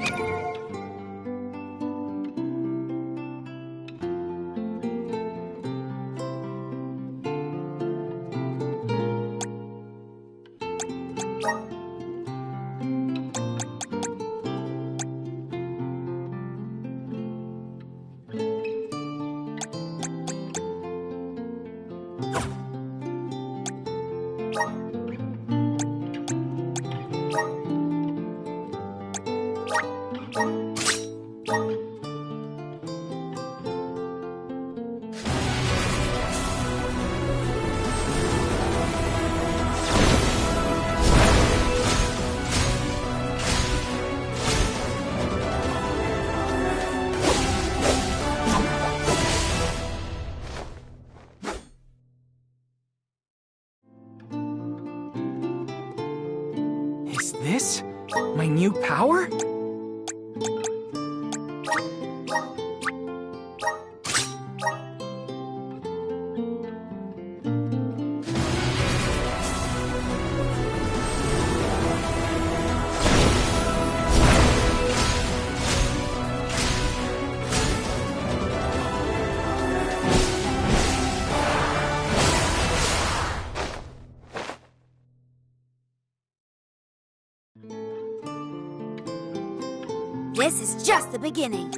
new power? This is just the beginning.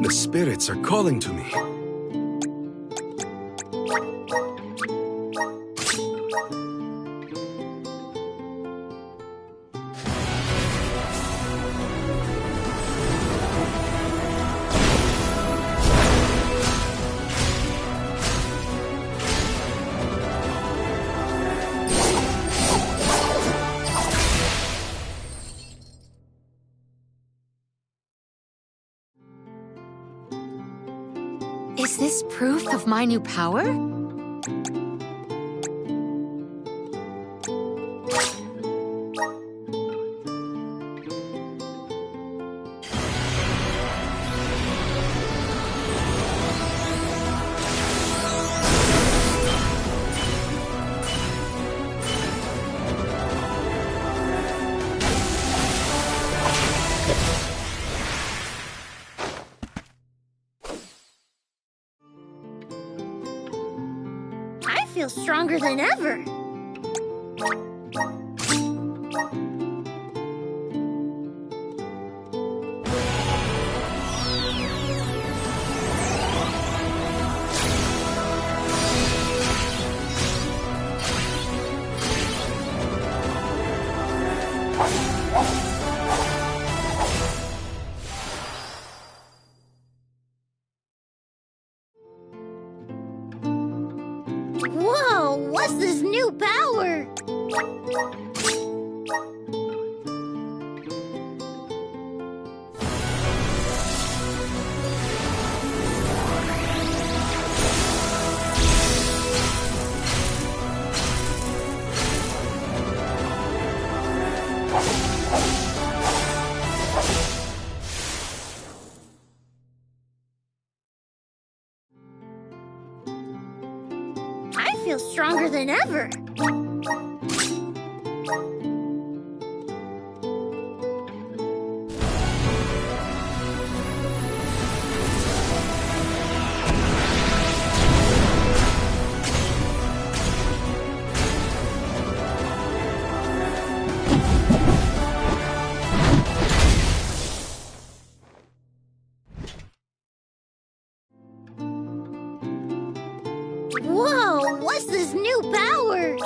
The spirits are calling to me. Is this proof of my new power? I feel stronger than ever. Whoa, what's this new power? I feel stronger than ever. Whoa, what's this new power?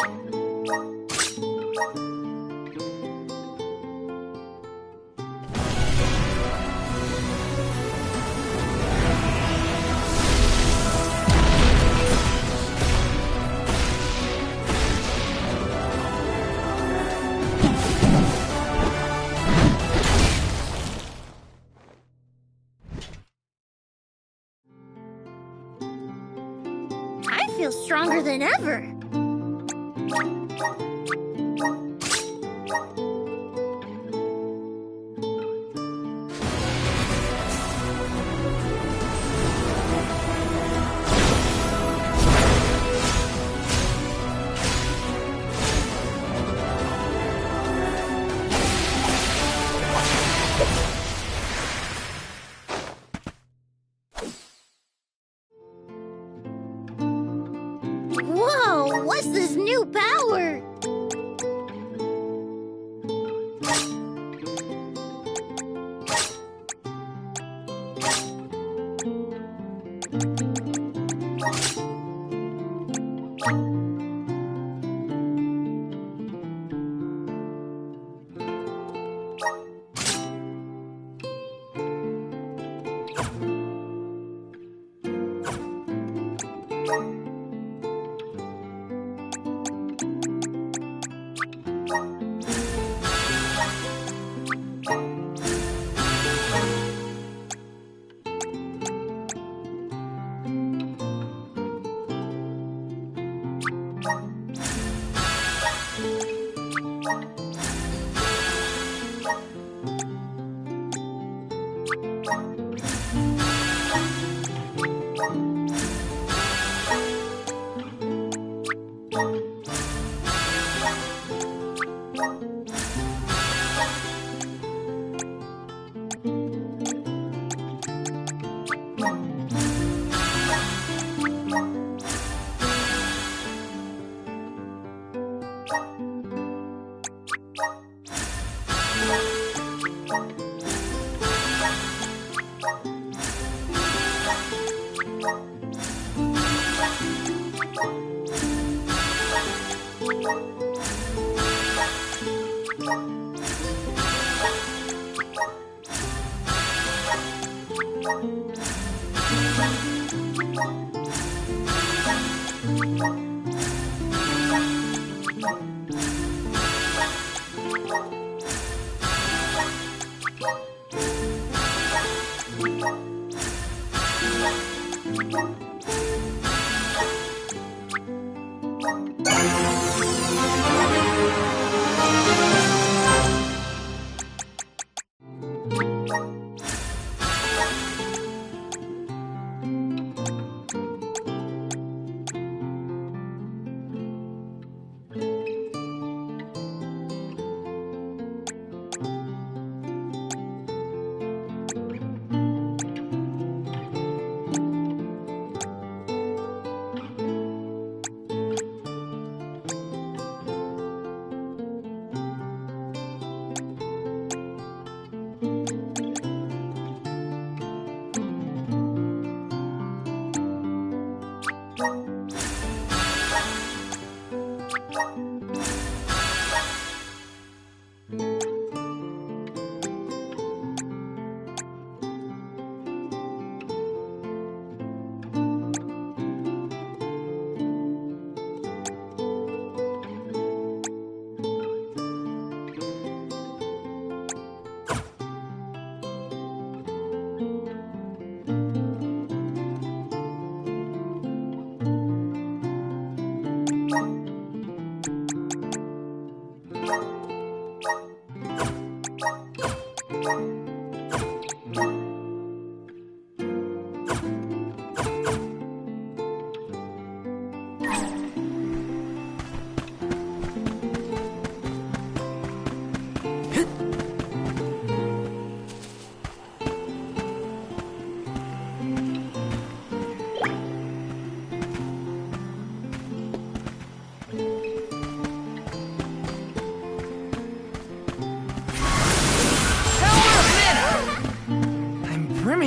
I feel stronger than ever. Whoa, what's this new power?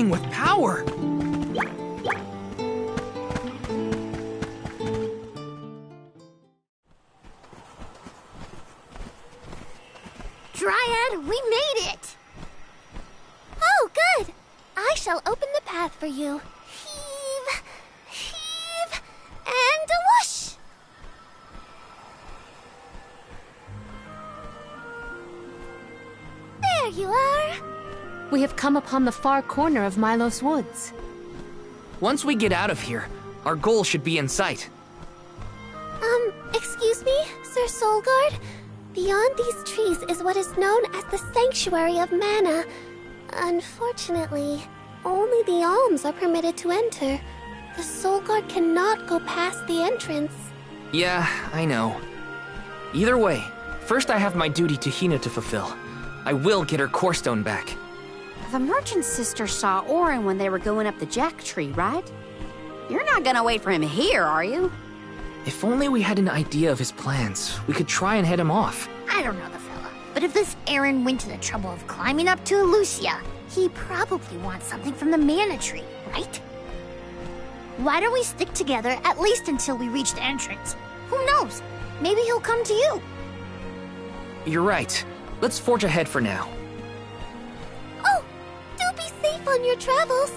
With power. Dryad, we made it! Oh, good! I shall open the path for you. Heave, heave, and a whoosh! There you are! We have come upon the far corner of Milos Woods. Once we get out of here, our goal should be in sight. Excuse me, Sir Solgard? Beyond these trees is what is known as the Sanctuary of Mana. Unfortunately, only the alms are permitted to enter. The Solgard cannot go past the entrance. Yeah, I know. Either way, first I have my duty to Hina to fulfill. I will get her core stone back. The merchant sister saw Orin when they were going up the jack tree, right? You're not gonna wait for him here, are you? If only we had an idea of his plans, we could try and head him off. I don't know the fella, but if this Aaron went to the trouble of climbing up to Elucia, he probably wants something from the mana tree, right? Why don't we stick together at least until we reach the entrance? Who knows? Maybe he'll come to you. You're right. Let's forge ahead for now. Oh, do be safe on your travels.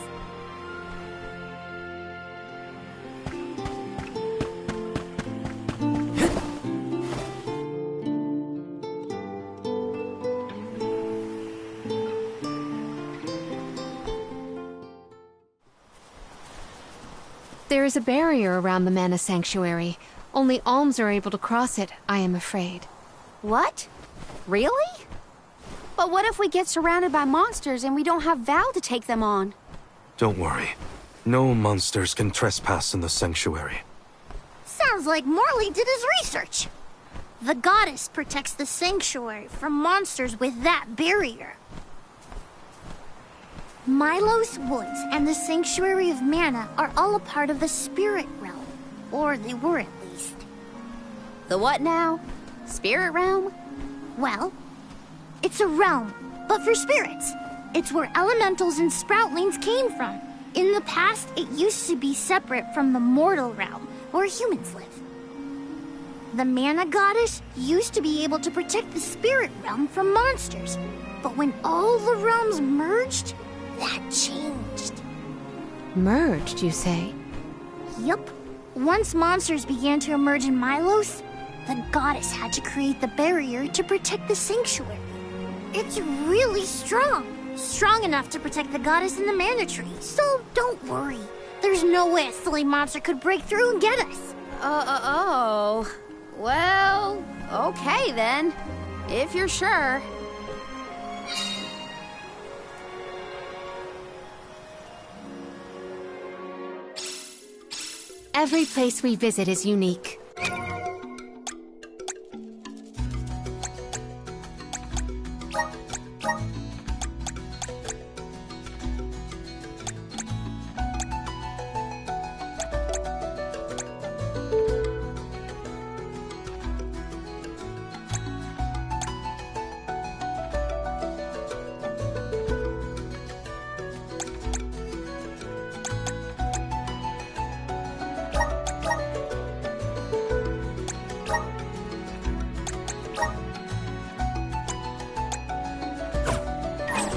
There is a barrier around the Mana Sanctuary. Only alms are able to cross it, I am afraid. What? Really? But what if we get surrounded by monsters and we don't have Val to take them on? Don't worry. No monsters can trespass in the sanctuary. Sounds like Morley did his research. The goddess protects the sanctuary from monsters with that barrier. Milos Woods and the Sanctuary of Mana are all a part of the spirit realm. Or they were at least. The what now? Spirit realm? Well, it's a realm, but for spirits. It's where elementals and sproutlings came from. In the past, it used to be separate from the mortal realm, where humans live. The Mana Goddess used to be able to protect the spirit realm from monsters. But when all the realms merged, that changed. Merged, you say? Yup. Once monsters began to emerge in Milos, the goddess had to create the barrier to protect the sanctuary. It's really strong. Strong enough to protect the goddess and the mana tree. So don't worry. There's no way a silly monster could break through and get us. Oh. Well, okay then. If you're sure. Every place we visit is unique.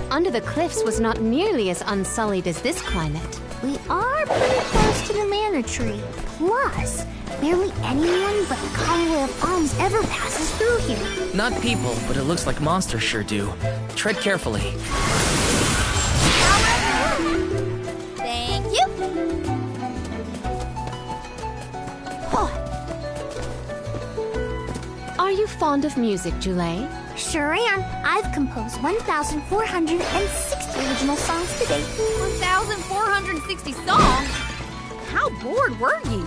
Under the cliffs was not nearly as unsullied as this climate. We are pretty close to the Mana Tree. Plus, barely anyone but the Convoy of Alms ever passes through here. Not people, but it looks like monsters sure do. Tread carefully. Thank you. Are you fond of music, Jule? Sure am. I've composed 1,460 original songs to date. 1,460 songs? How bored were you?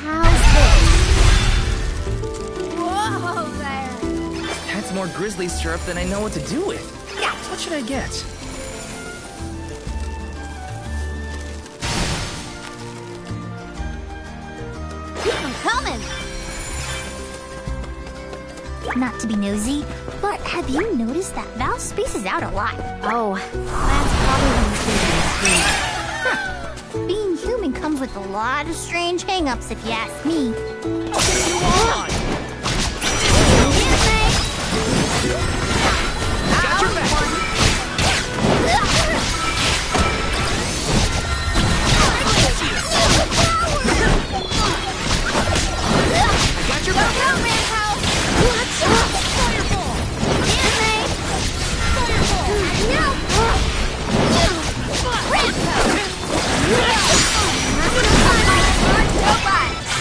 How's this? Whoa there. That's more grizzly syrup than I know what to do with. Yeah. What should I get? Coming! Not to be nosy, but have you noticed that Val spaces out a lot? Oh, that's probably when he's Being human comes with a lot of strange hang-ups, if you ask me. Got your back! Got your back! Help me, help! What's up? Fireball!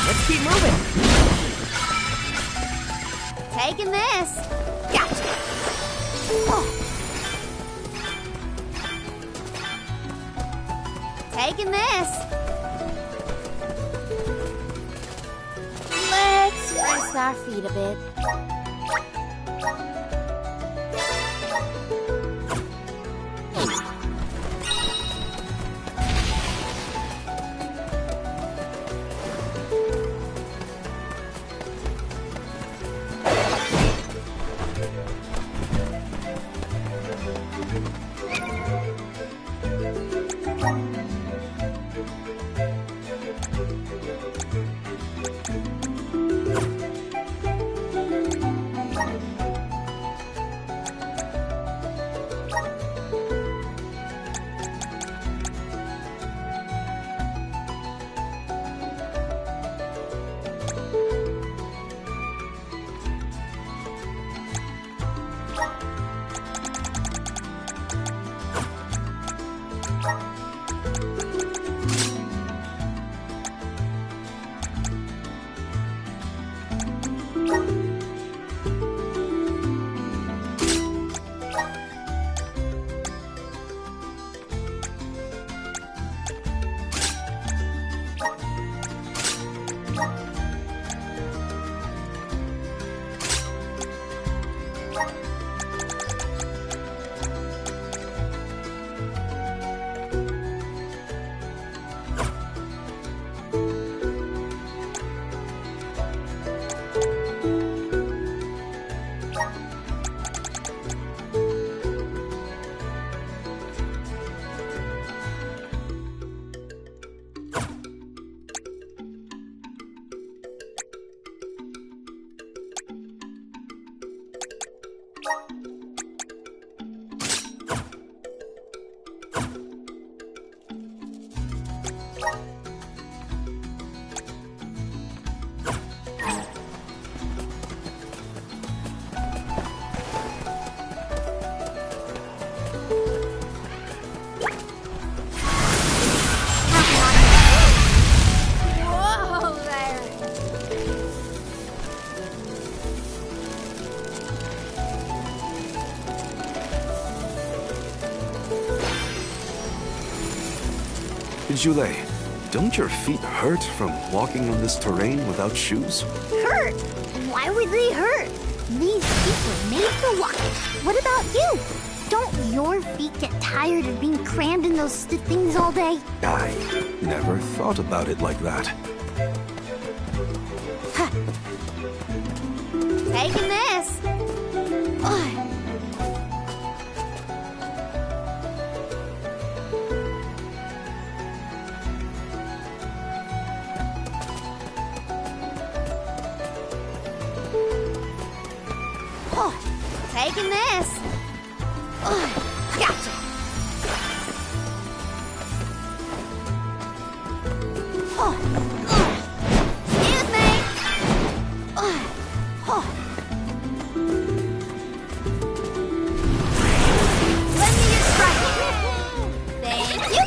Let's keep moving! Taking this. Gotcha. Taking this. Let's rest our feet a bit. Joulet, don't your feet hurt from walking on this terrain without shoes? Hurt? Why would they hurt? These feet were made for walking. What about you? Don't your feet get tired of being crammed in those stiff things all day? I never thought about it like that. Taking this. Taking this. Gotcha. Excuse me. Let me get striking. Thank you.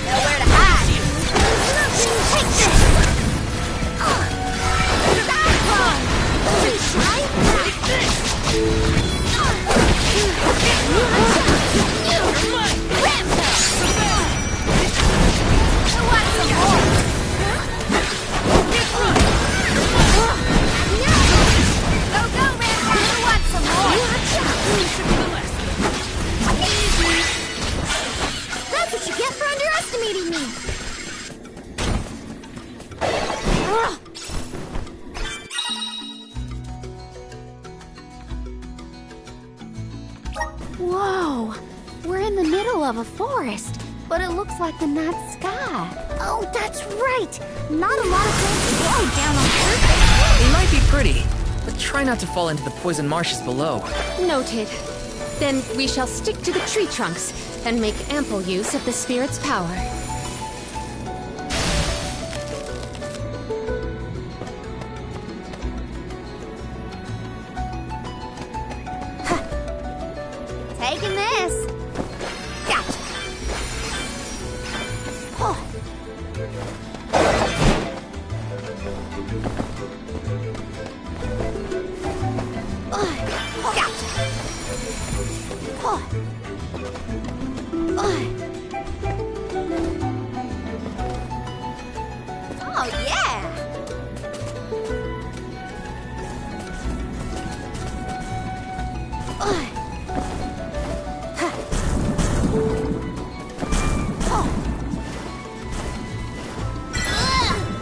Nowhere to hide. Take this. That's what you get for underestimating me. Whoa! We're in the middle of a forest, but it looks like the night sky. Oh, that's right. Not a lot of things to go down on Earth. They might be pretty, but try not to fall into the poison marshes below. Noted. Then we shall stick to the tree trunks and make ample use of the spirit's power. Taking this. Gotcha. Oh, yeah.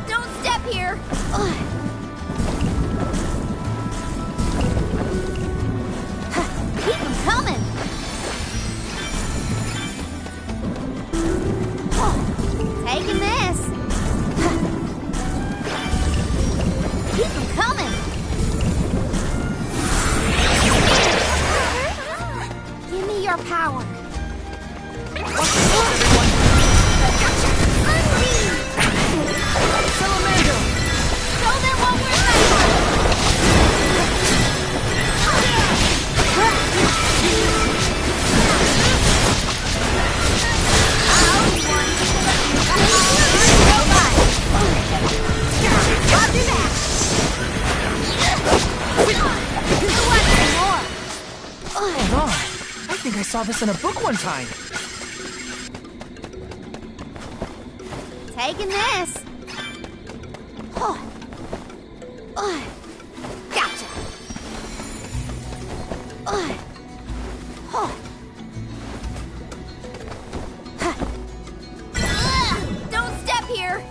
Don't step here. Keep them coming. Taking this. Keep them coming. Give me your power. Salamander! Show them what we're made Hold on. I think I saw this in a book one time. Taking this. Gotcha. Don't step here.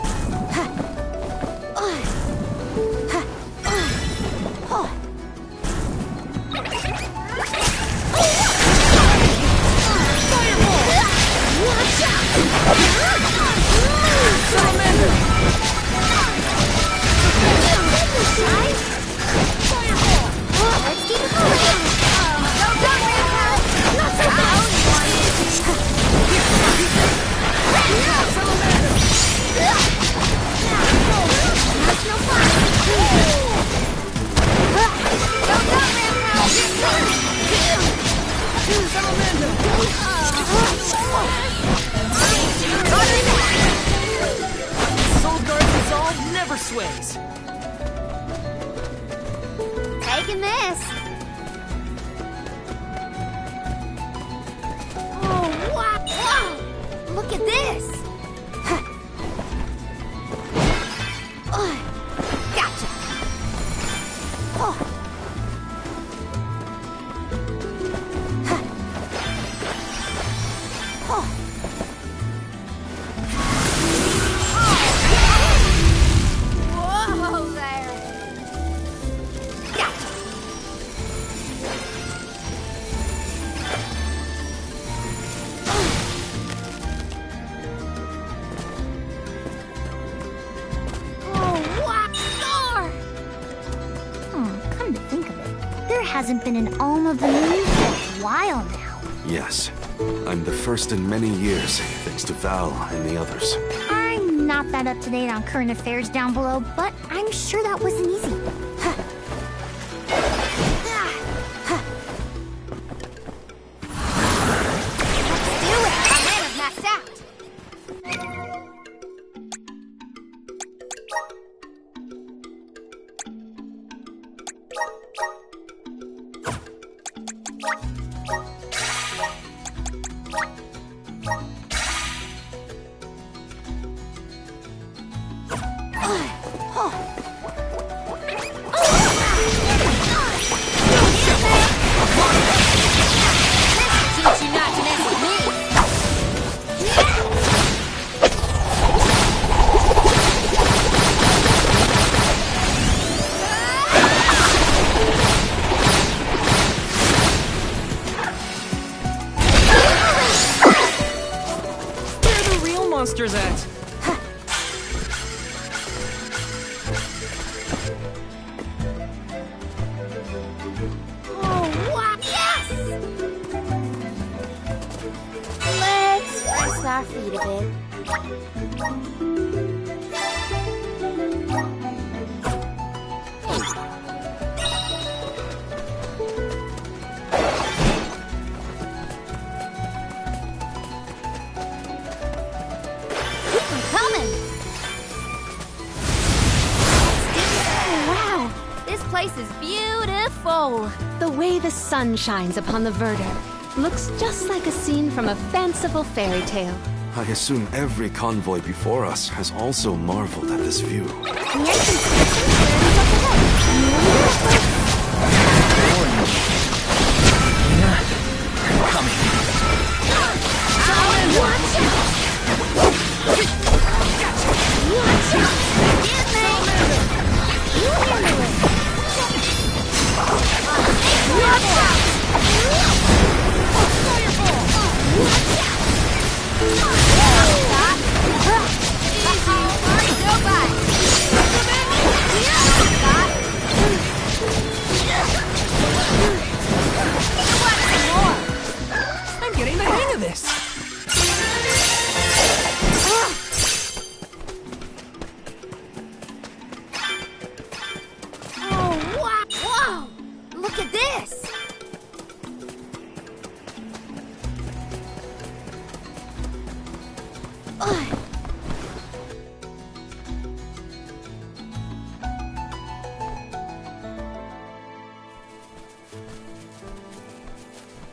Let's keep it going. Go, Look at this! Gotcha! Oh. Whoa there! Gotcha! Come to think of it, there hasn't been an Alm of the Moon for a while now. Yes. I'm the first in many years, thanks to Val and the others. I'm not that up to date on current affairs down below, but I'm sure that wasn't easy. Let's do it! Our mana's maxed out! Teach you not to mess with me! Where are the real monsters at? Oh, wow! Yes! Let's rest our feet a bit. I'm coming! Wow! This place is beautiful! The way the sun shines upon the verdure looks just like a scene from a fanciful fairy tale. I assume every convoy before us has also marveled at this view. The entrance to the sanctuary is up ahead. I'm getting the hang of this. Oh, wow! Whoa! Look at this!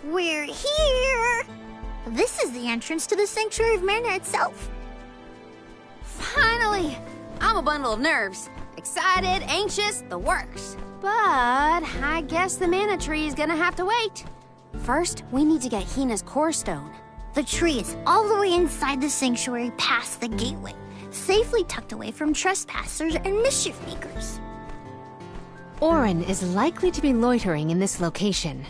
We're here! This is the entrance to the Sanctuary of Mana itself. Finally! I'm a bundle of nerves. Excited, anxious, the works. But I guess the mana tree is gonna have to wait. First, we need to get Hina's core stone. The tree is all the way inside the sanctuary past the gateway, safely tucked away from trespassers and mischief makers. Auron is likely to be loitering in this location.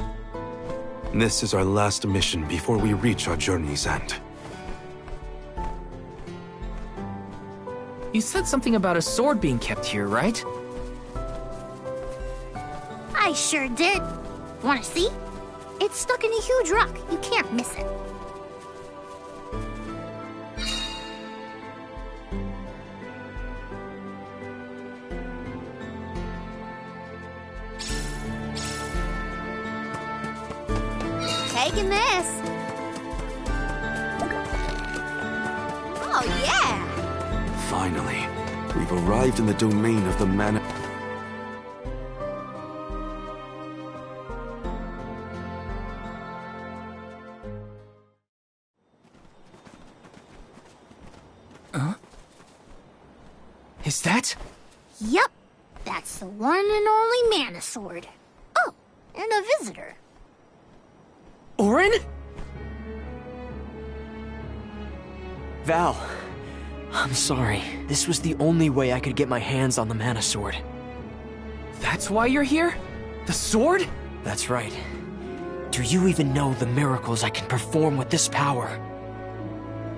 This is our last mission before we reach our journey's end. You said something about a sword being kept here, right? I sure did. Want to see? It's stuck in a huge rock. You can't miss it. Taking this. Oh, yeah! Finally, we've arrived in the domain of the mana. Is that? Yep, that's the one and only Mana Sword. Oh, and a visitor. Auron? Val, I'm sorry. This was the only way I could get my hands on the Mana Sword. That's why you're here? The sword? That's right. Do you even know the miracles I can perform with this power?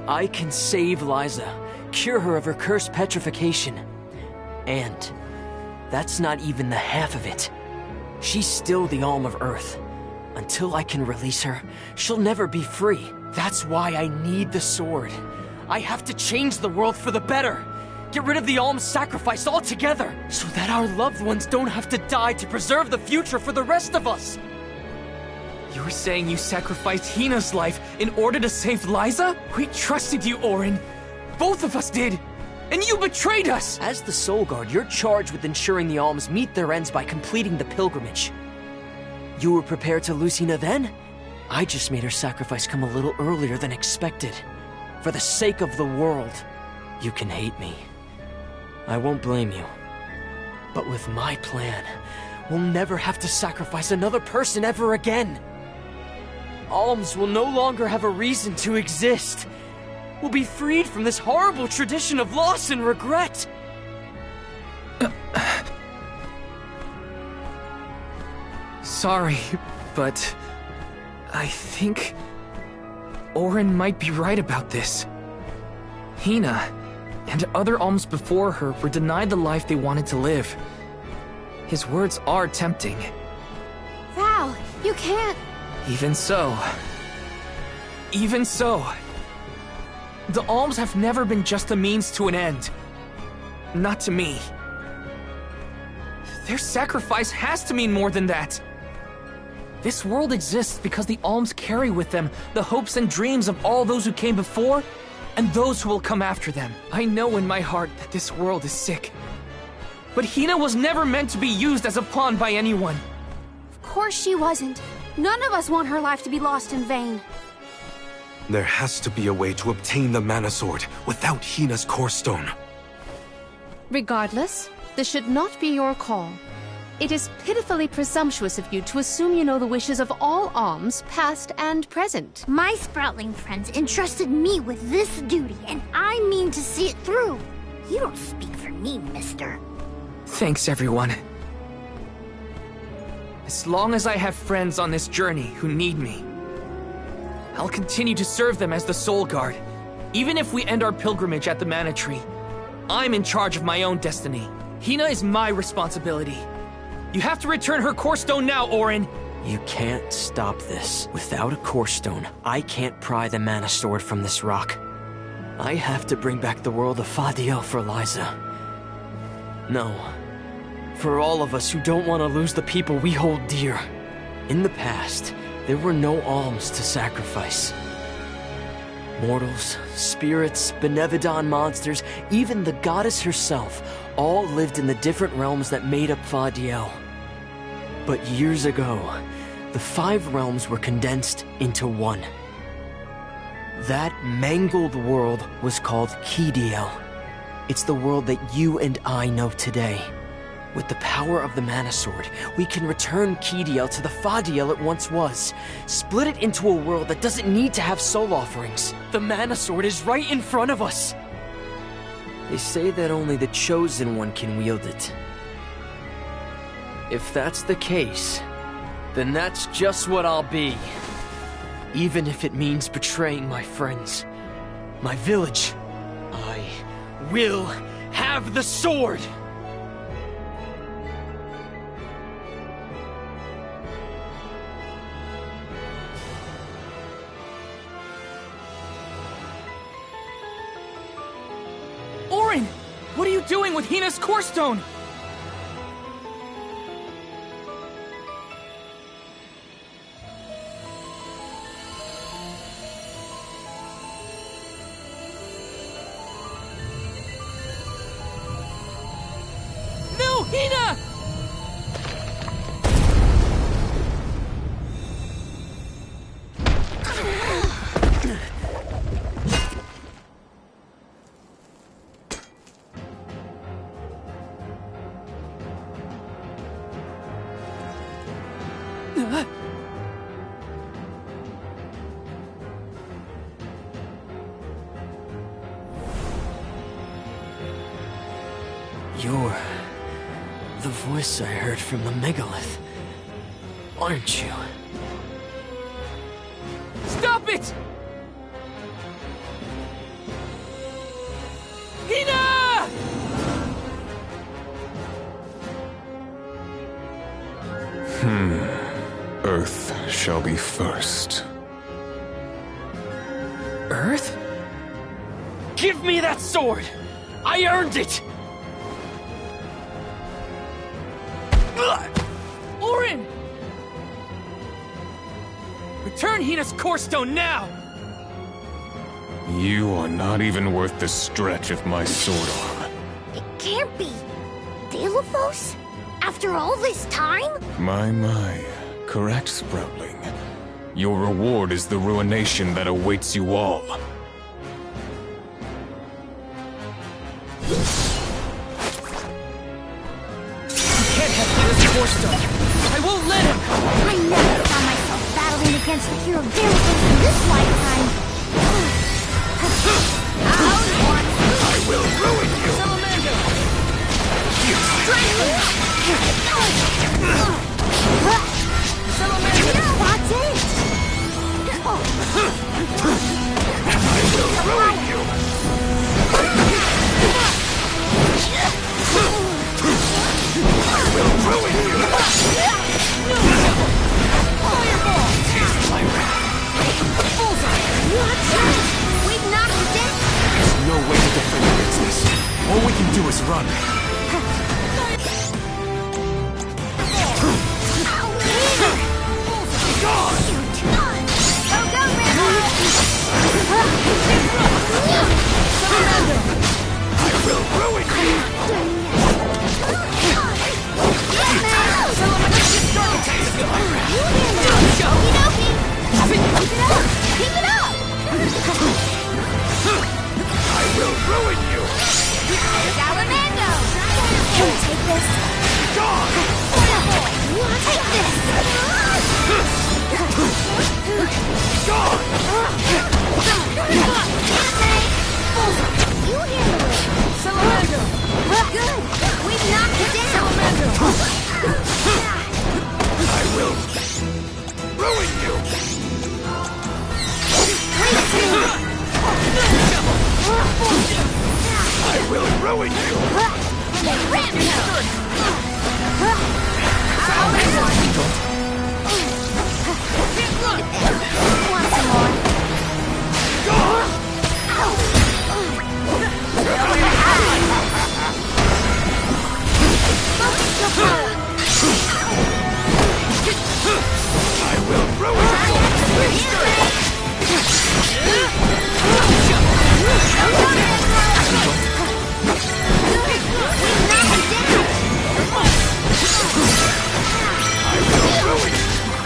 I can save Liza, cure her of her cursed petrification. And that's not even the half of it. She's still the Alm of Earth. Until I can release her, she'll never be free. That's why I need the sword. I have to change the world for the better. Get rid of the Alm's sacrifice altogether, so that our loved ones don't have to die to preserve the future for the rest of us. You're saying you sacrificed Hina's life in order to save Liza? We trusted you, Auron. Both of us did. And you betrayed us! As the Soul Guard, you're charged with ensuring the Alms meet their ends by completing the pilgrimage. You were prepared to lose Hina then? I just made her sacrifice come a little earlier than expected. For the sake of the world. You can hate me. I won't blame you. But with my plan, we'll never have to sacrifice another person ever again. Alms will no longer have a reason to exist. We'll be freed from this horrible tradition of loss and regret. Sorry, but I think Auron might be right about this. Hina and other Alms before her were denied the life they wanted to live. His words are tempting. Val, you can't... Even so. The Alms have never been just a means to an end. Not to me. Their sacrifice has to mean more than that. This world exists because the Alms carry with them the hopes and dreams of all those who came before and those who will come after them. I know in my heart that this world is sick. But Hina was never meant to be used as a pawn by anyone. Of course she wasn't. None of us want her life to be lost in vain. There has to be a way to obtain the Mana Sword without Hina's Core Stone. Regardless, this should not be your call. It is pitifully presumptuous of you to assume you know the wishes of all Alms, past and present. My Sproutling friends entrusted me with this duty, and I mean to see it through. You don't speak for me, mister. Thanks, everyone. As long as I have friends on this journey who need me, I'll continue to serve them as the Soul Guard. Even if we end our pilgrimage at the Mana Tree, I'm in charge of my own destiny. Hina is my responsibility. You have to return her Core Stone now, Auron! You can't stop this. Without a Core Stone, I can't pry the Mana Sword from this rock. I have to bring back the world of Fadiel for Liza. No. For all of us who don't want to lose the people we hold dear. In the past, there were no Alms to sacrifice. Mortals, spirits, Benevodon monsters, even the goddess herself, all lived in the different realms that made up Fadiel. But years ago, the 5 realms were condensed into one. That mangled world was called Kidiel. It's the world that you and I know today. With the power of the Mana Sword, we can return Kidiel to the Fadiel it once was. Split it into a world that doesn't need to have soul offerings. The Mana Sword is right in front of us. They say that only the Chosen One can wield it. If that's the case, then that's just what I'll be. Even if it means betraying my friends, my village. I will have the sword! Auron! What are you doing with Hina's Core Stone? No, Hina! You're the voice I heard from the megalith, aren't you? Stop it! Hina! Earth shall be first. Earth? Give me that sword! I earned it! Orin! Return Hina's core stone now! You are not even worth the stretch of my sword arm. It can't be. Delophos? After all this time? My. Correct, Sproutling. Your reward is the ruination that awaits you all. I won't let him! I never found myself battling against the hero Delophos in this lifetime. I will ruin you! Salamander! Salamander! That's it! I will ruin you! I will ruin you! Fireball! Taste my wrath! Bullseye! We've knocked it down! There's no way to defend against this. All we can do is run. I will ruin you! I will ruin you! Salamando! Can you take this? Dawn! Take this! Dawn! You handle it! Salamander! Good! We've knocked it down! I will ruin you! I will ruin you! Want some more? I will ruin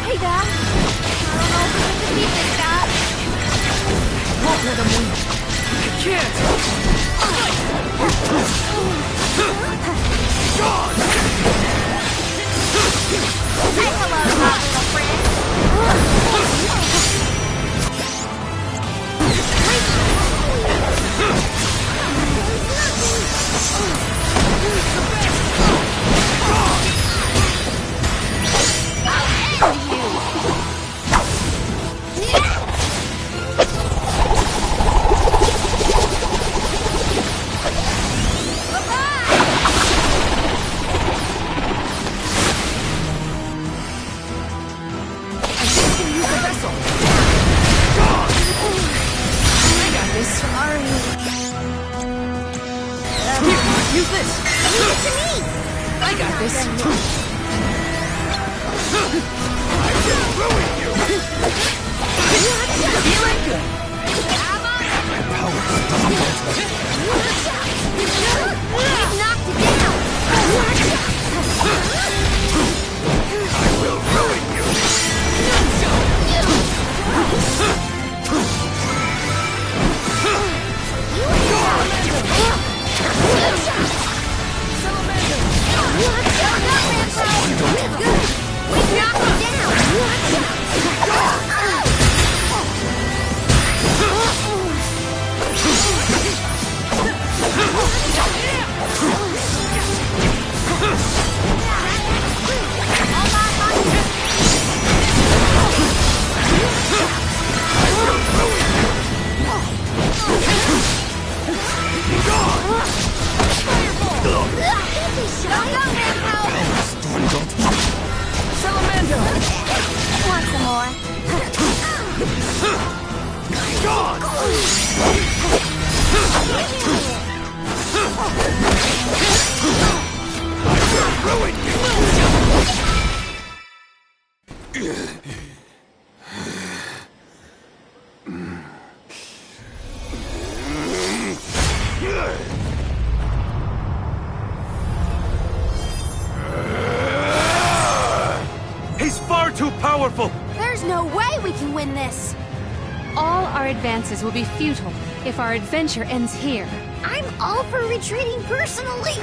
Hey, Dad. I don't know if we can defeat this guy. Won't let him win. I can't! Say hello, my little friend. Use this! Leave it to me! I got this! I will ruin you! Feeling good! My power doesn't go to me. We've knocked it down! I will ruin you! Salamander! advances will be futile if our adventure ends here. I'm all for retreating personally.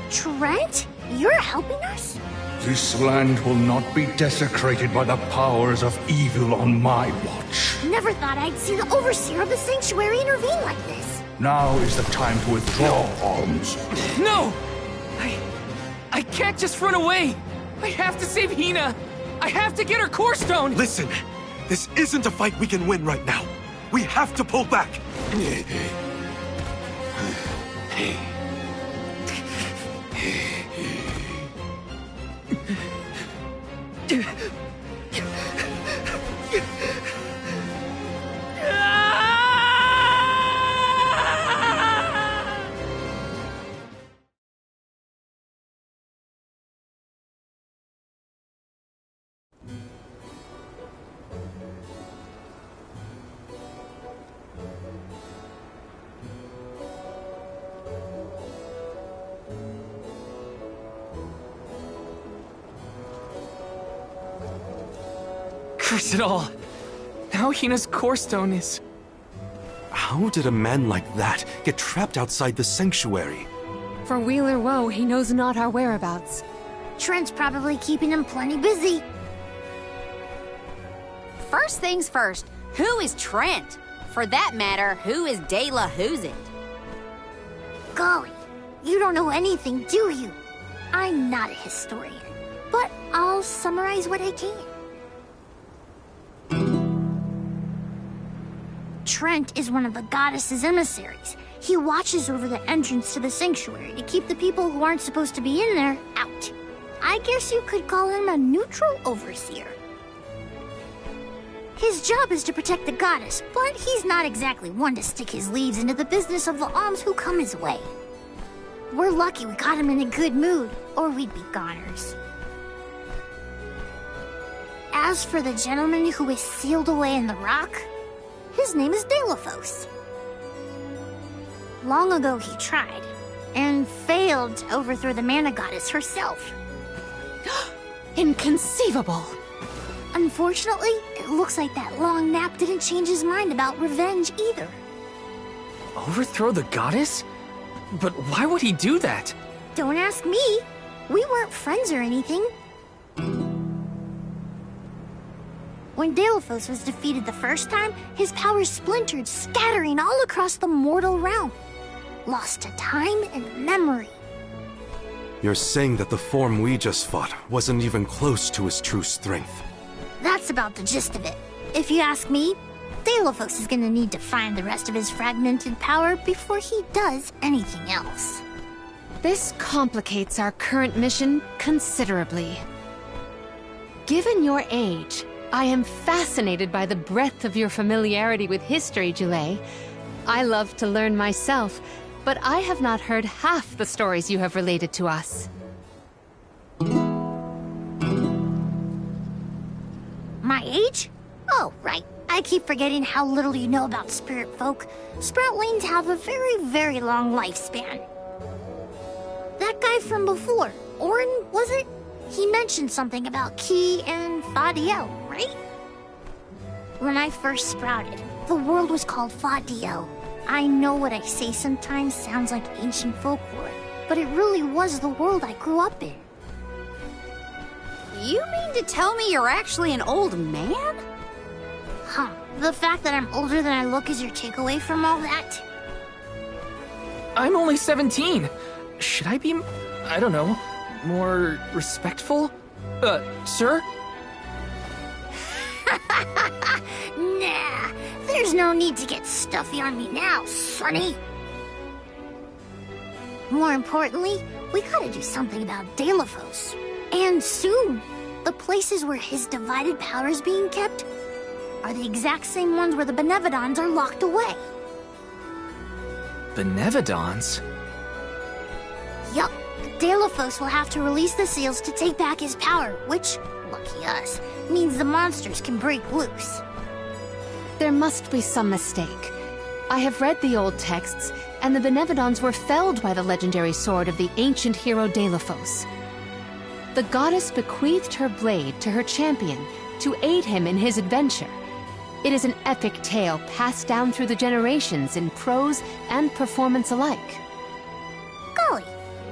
Trent, you're helping us? This land will not be desecrated by the powers of evil on my watch. Never thought I'd see the Overseer of the Sanctuary intervene like this. Now is the time to withdraw, Arms. No! I can't just run away! I have to save Hina! I have to get her core stone! Listen, this isn't a fight we can win right now. We have to pull back. Curse it all! Now Hina's core stone is... How did a man like that get trapped outside the sanctuary? For Wheeler Woe, he knows not our whereabouts. Trent's probably keeping him plenty busy. First things first, who is Trent? For that matter, who is De La Who's It? Golly, you don't know anything, do you? I'm not a historian, but I'll summarize what I can. Trent is one of the goddess's emissaries. He watches over the entrance to the sanctuary to keep the people who aren't supposed to be in there out. I guess you could call him a neutral overseer. His job is to protect the goddess, but he's not exactly one to stick his leaves into the business of the alms who come his way. We're lucky we got him in a good mood, or we'd be goners. As for the gentleman who is sealed away in the rock, his name is Delphos. Long ago he tried, and failed to overthrow the mana goddess herself. Inconceivable! Unfortunately, it looks like that long nap didn't change his mind about revenge either. Overthrow the goddess? But why would he do that? Don't ask me. We weren't friends or anything. When Delphos was defeated the first time, his powers splintered, scattering all across the mortal realm. Lost to time and memory. You're saying that the form we just fought wasn't even close to his true strength. That's about the gist of it. If you ask me, Delphos is gonna need to find the rest of his fragmented power before he does anything else. This complicates our current mission considerably. Given your age, I am fascinated by the breadth of your familiarity with history, Jule. I love to learn myself, but I have not heard half the stories you have related to us. My age? Oh, right. I keep forgetting how little you know about spirit folk. Sproutlings have a very, very long lifespan. That guy from before, Orin, was it? He mentioned something about Ki and Fadiel, right? When I first sprouted, the world was called Fadiel. I know what I say sometimes sounds like ancient folklore, but it really was the world I grew up in. You mean to tell me you're actually an old man? Huh. The fact that I'm older than I look is your takeaway from all that? I'm only 17. Should I be, I don't know, more respectful? Sir? Nah, there's no need to get stuffy on me now, sonny. More importantly, we gotta do something about Delphos. And soon. The places where his divided power is being kept are the exact same ones where the Benevodons are locked away. Benevodons? Yup. Delphos will have to release the seals to take back his power, which, lucky us, means the monsters can break loose. There must be some mistake. I have read the old texts, and the Benevodons were felled by the legendary sword of the ancient hero Deilophos. The goddess bequeathed her blade to her champion to aid him in his adventure. It is an epic tale passed down through the generations in prose and performance alike. Golly,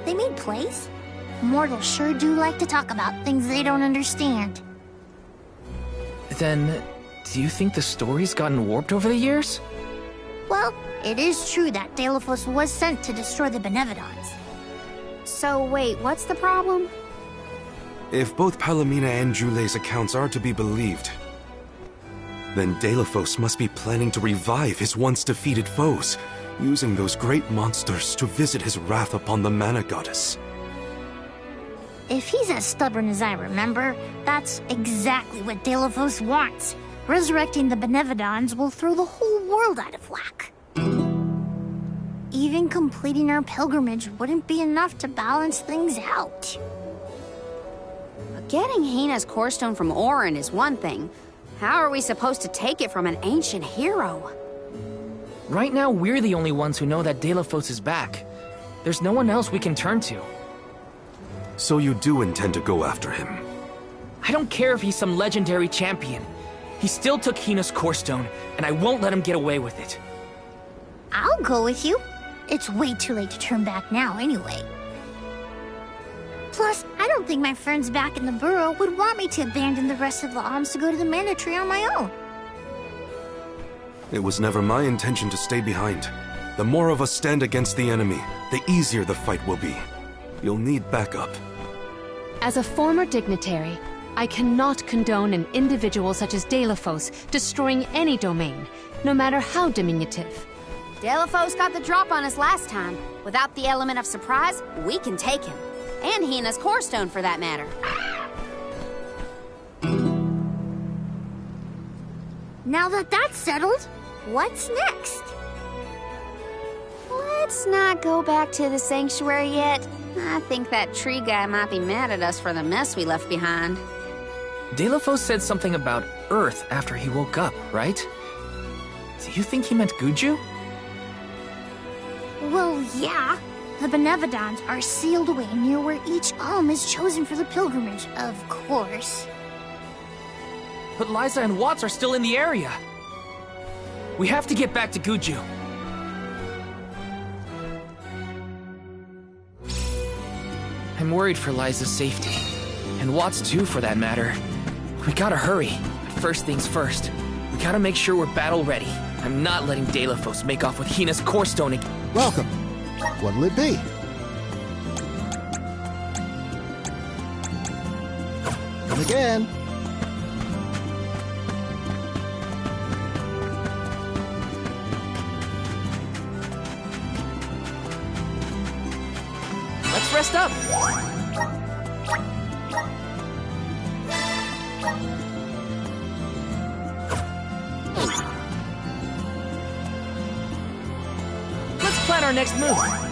they made plays? Mortals sure do like to talk about things they don't understand. Then, do you think the story's gotten warped over the years? Well, it is true that Deilophos was sent to destroy the Benevodons. So wait, what's the problem? If both Palomina and Jule's accounts are to be believed, then Deilophos must be planning to revive his once defeated foes, using those great monsters to visit his wrath upon the Mana Goddess. If he's as stubborn as I remember, that's exactly what Deilophos wants. Resurrecting the Benevodons will throw the whole world out of whack. Even completing our pilgrimage wouldn't be enough to balance things out. Getting Hina's core stone from Auron is one thing. How are we supposed to take it from an ancient hero? Right now, we're the only ones who know that Deilophos is back. There's no one else we can turn to. So you do intend to go after him? I don't care if he's some legendary champion. He still took Hina's core stone, and I won't let him get away with it. I'll go with you. It's way too late to turn back now anyway. Plus, I don't think my friends back in the burrow would want me to abandon the rest of the alms to go to the Mana Tree on my own. It was never my intention to stay behind. The more of us stand against the enemy, the easier the fight will be. You'll need backup. As a former dignitary, I cannot condone an individual such as Deilophos destroying any domain, no matter how diminutive. Deilophos got the drop on us last time. Without the element of surprise, we can take him. And Hina's core stone, for that matter. Now that that's settled, what's next? Let's not go back to the sanctuary yet. I think that tree guy might be mad at us for the mess we left behind. Deilophos said something about Earth after he woke up, right? Do you think he meant Guju? Well, yeah. The Benevodons are sealed away near where each alm is chosen for the pilgrimage, of course. But Liza and Watts are still in the area. We have to get back to Guju. I'm worried for Liza's safety. And Watts too, for that matter. We gotta hurry. But first things first. We gotta make sure we're battle ready. I'm not letting Deilophos make off with Hina's core stone again. Welcome. What'll it be? Come again. Let's rest up. Let's plan our next move.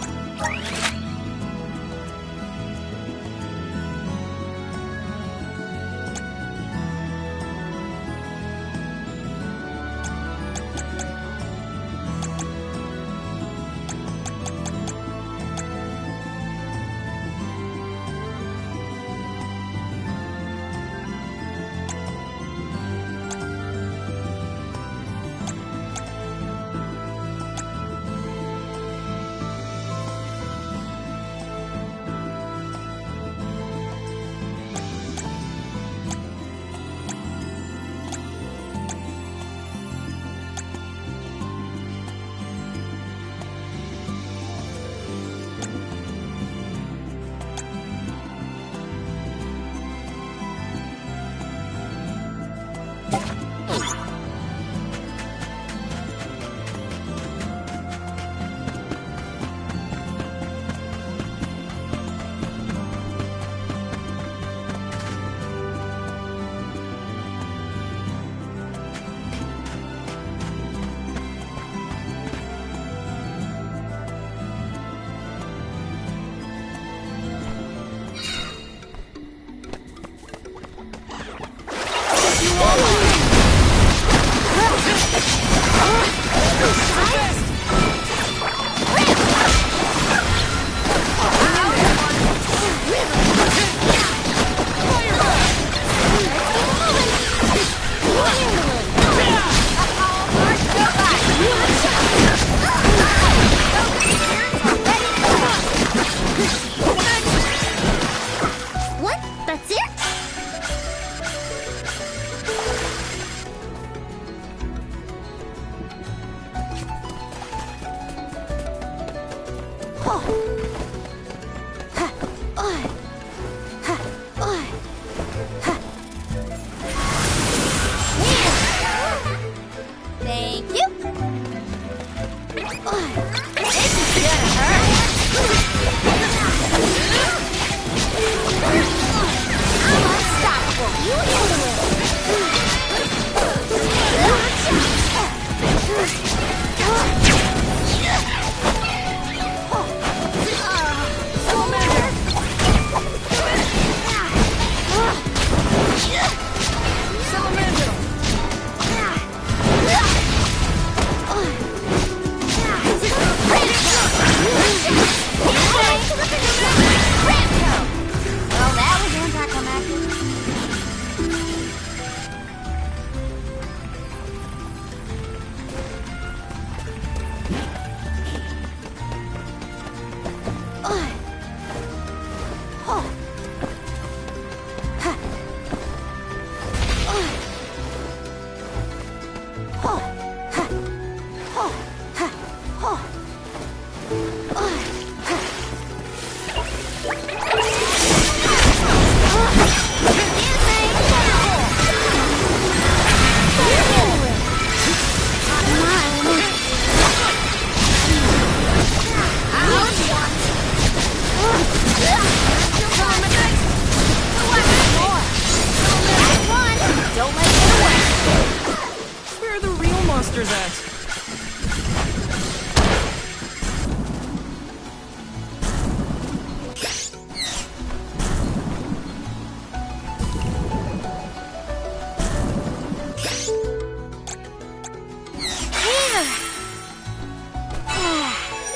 Where are the real monsters at?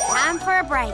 Time for a break.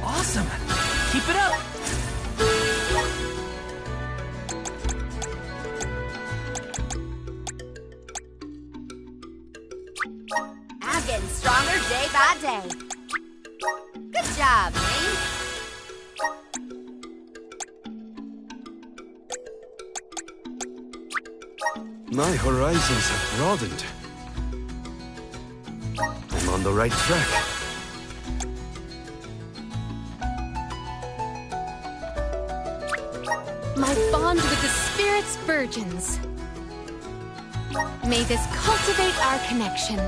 Awesome! Keep it up! I'm getting stronger day by day. Good job, me. My horizons have broadened. I'm on the right track. My bond with the Spirit's virgins. May this cultivate our connection.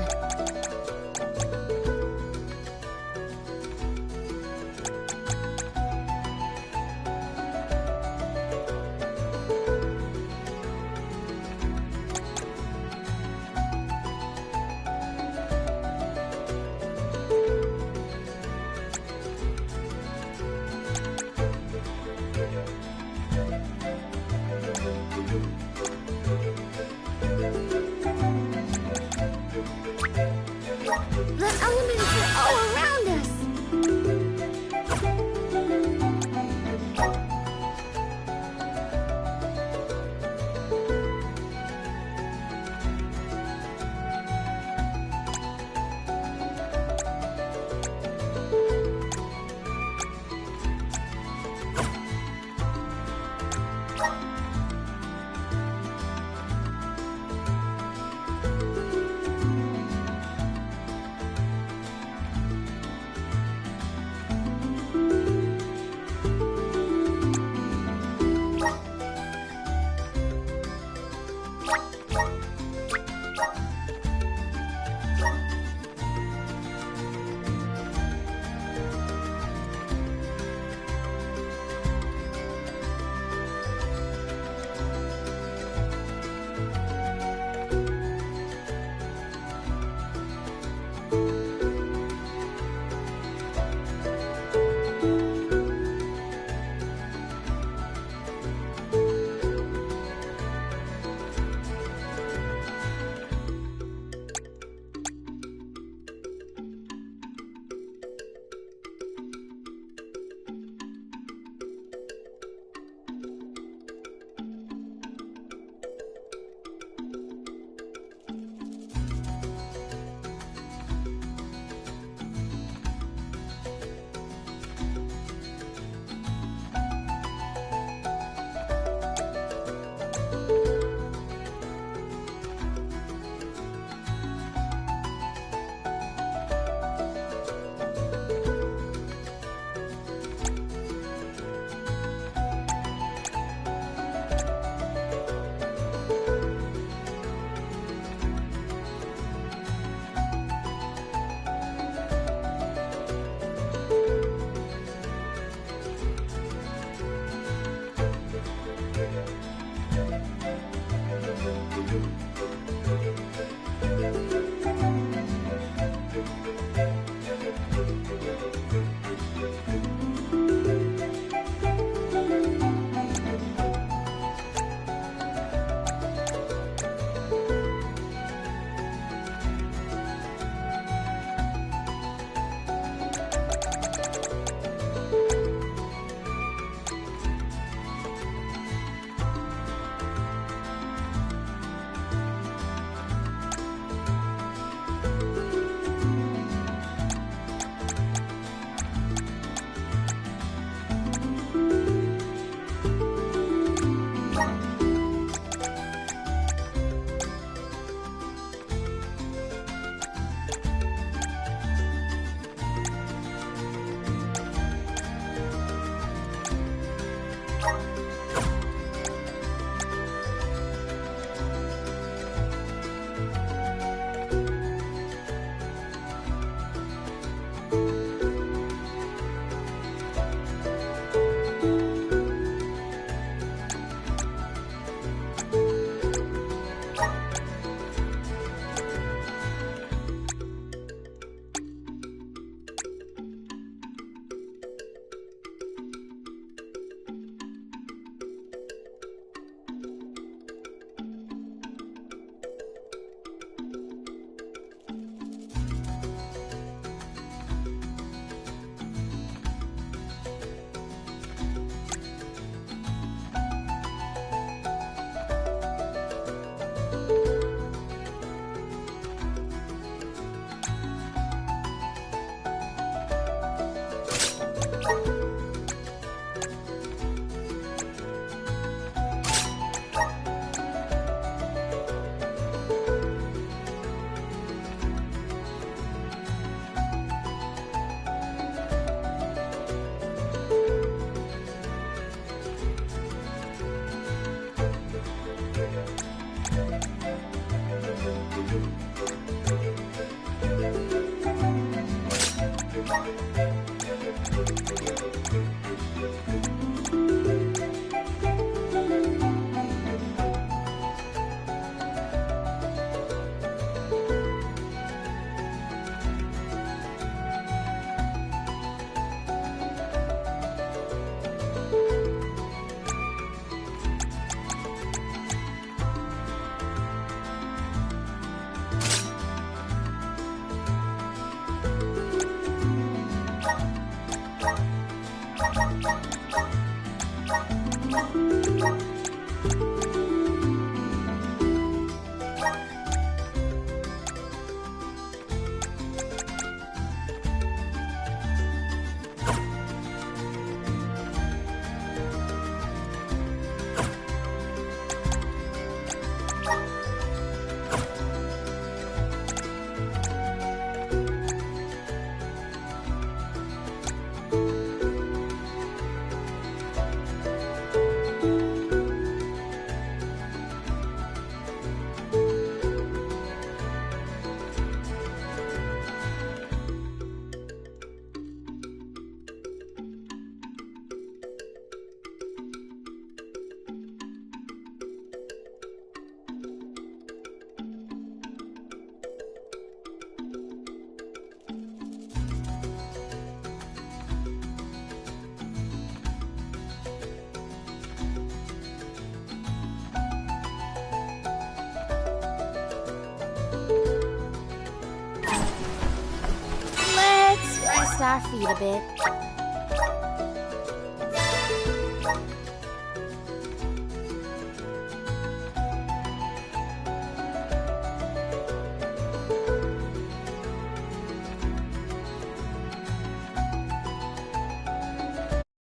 Our feet a bit.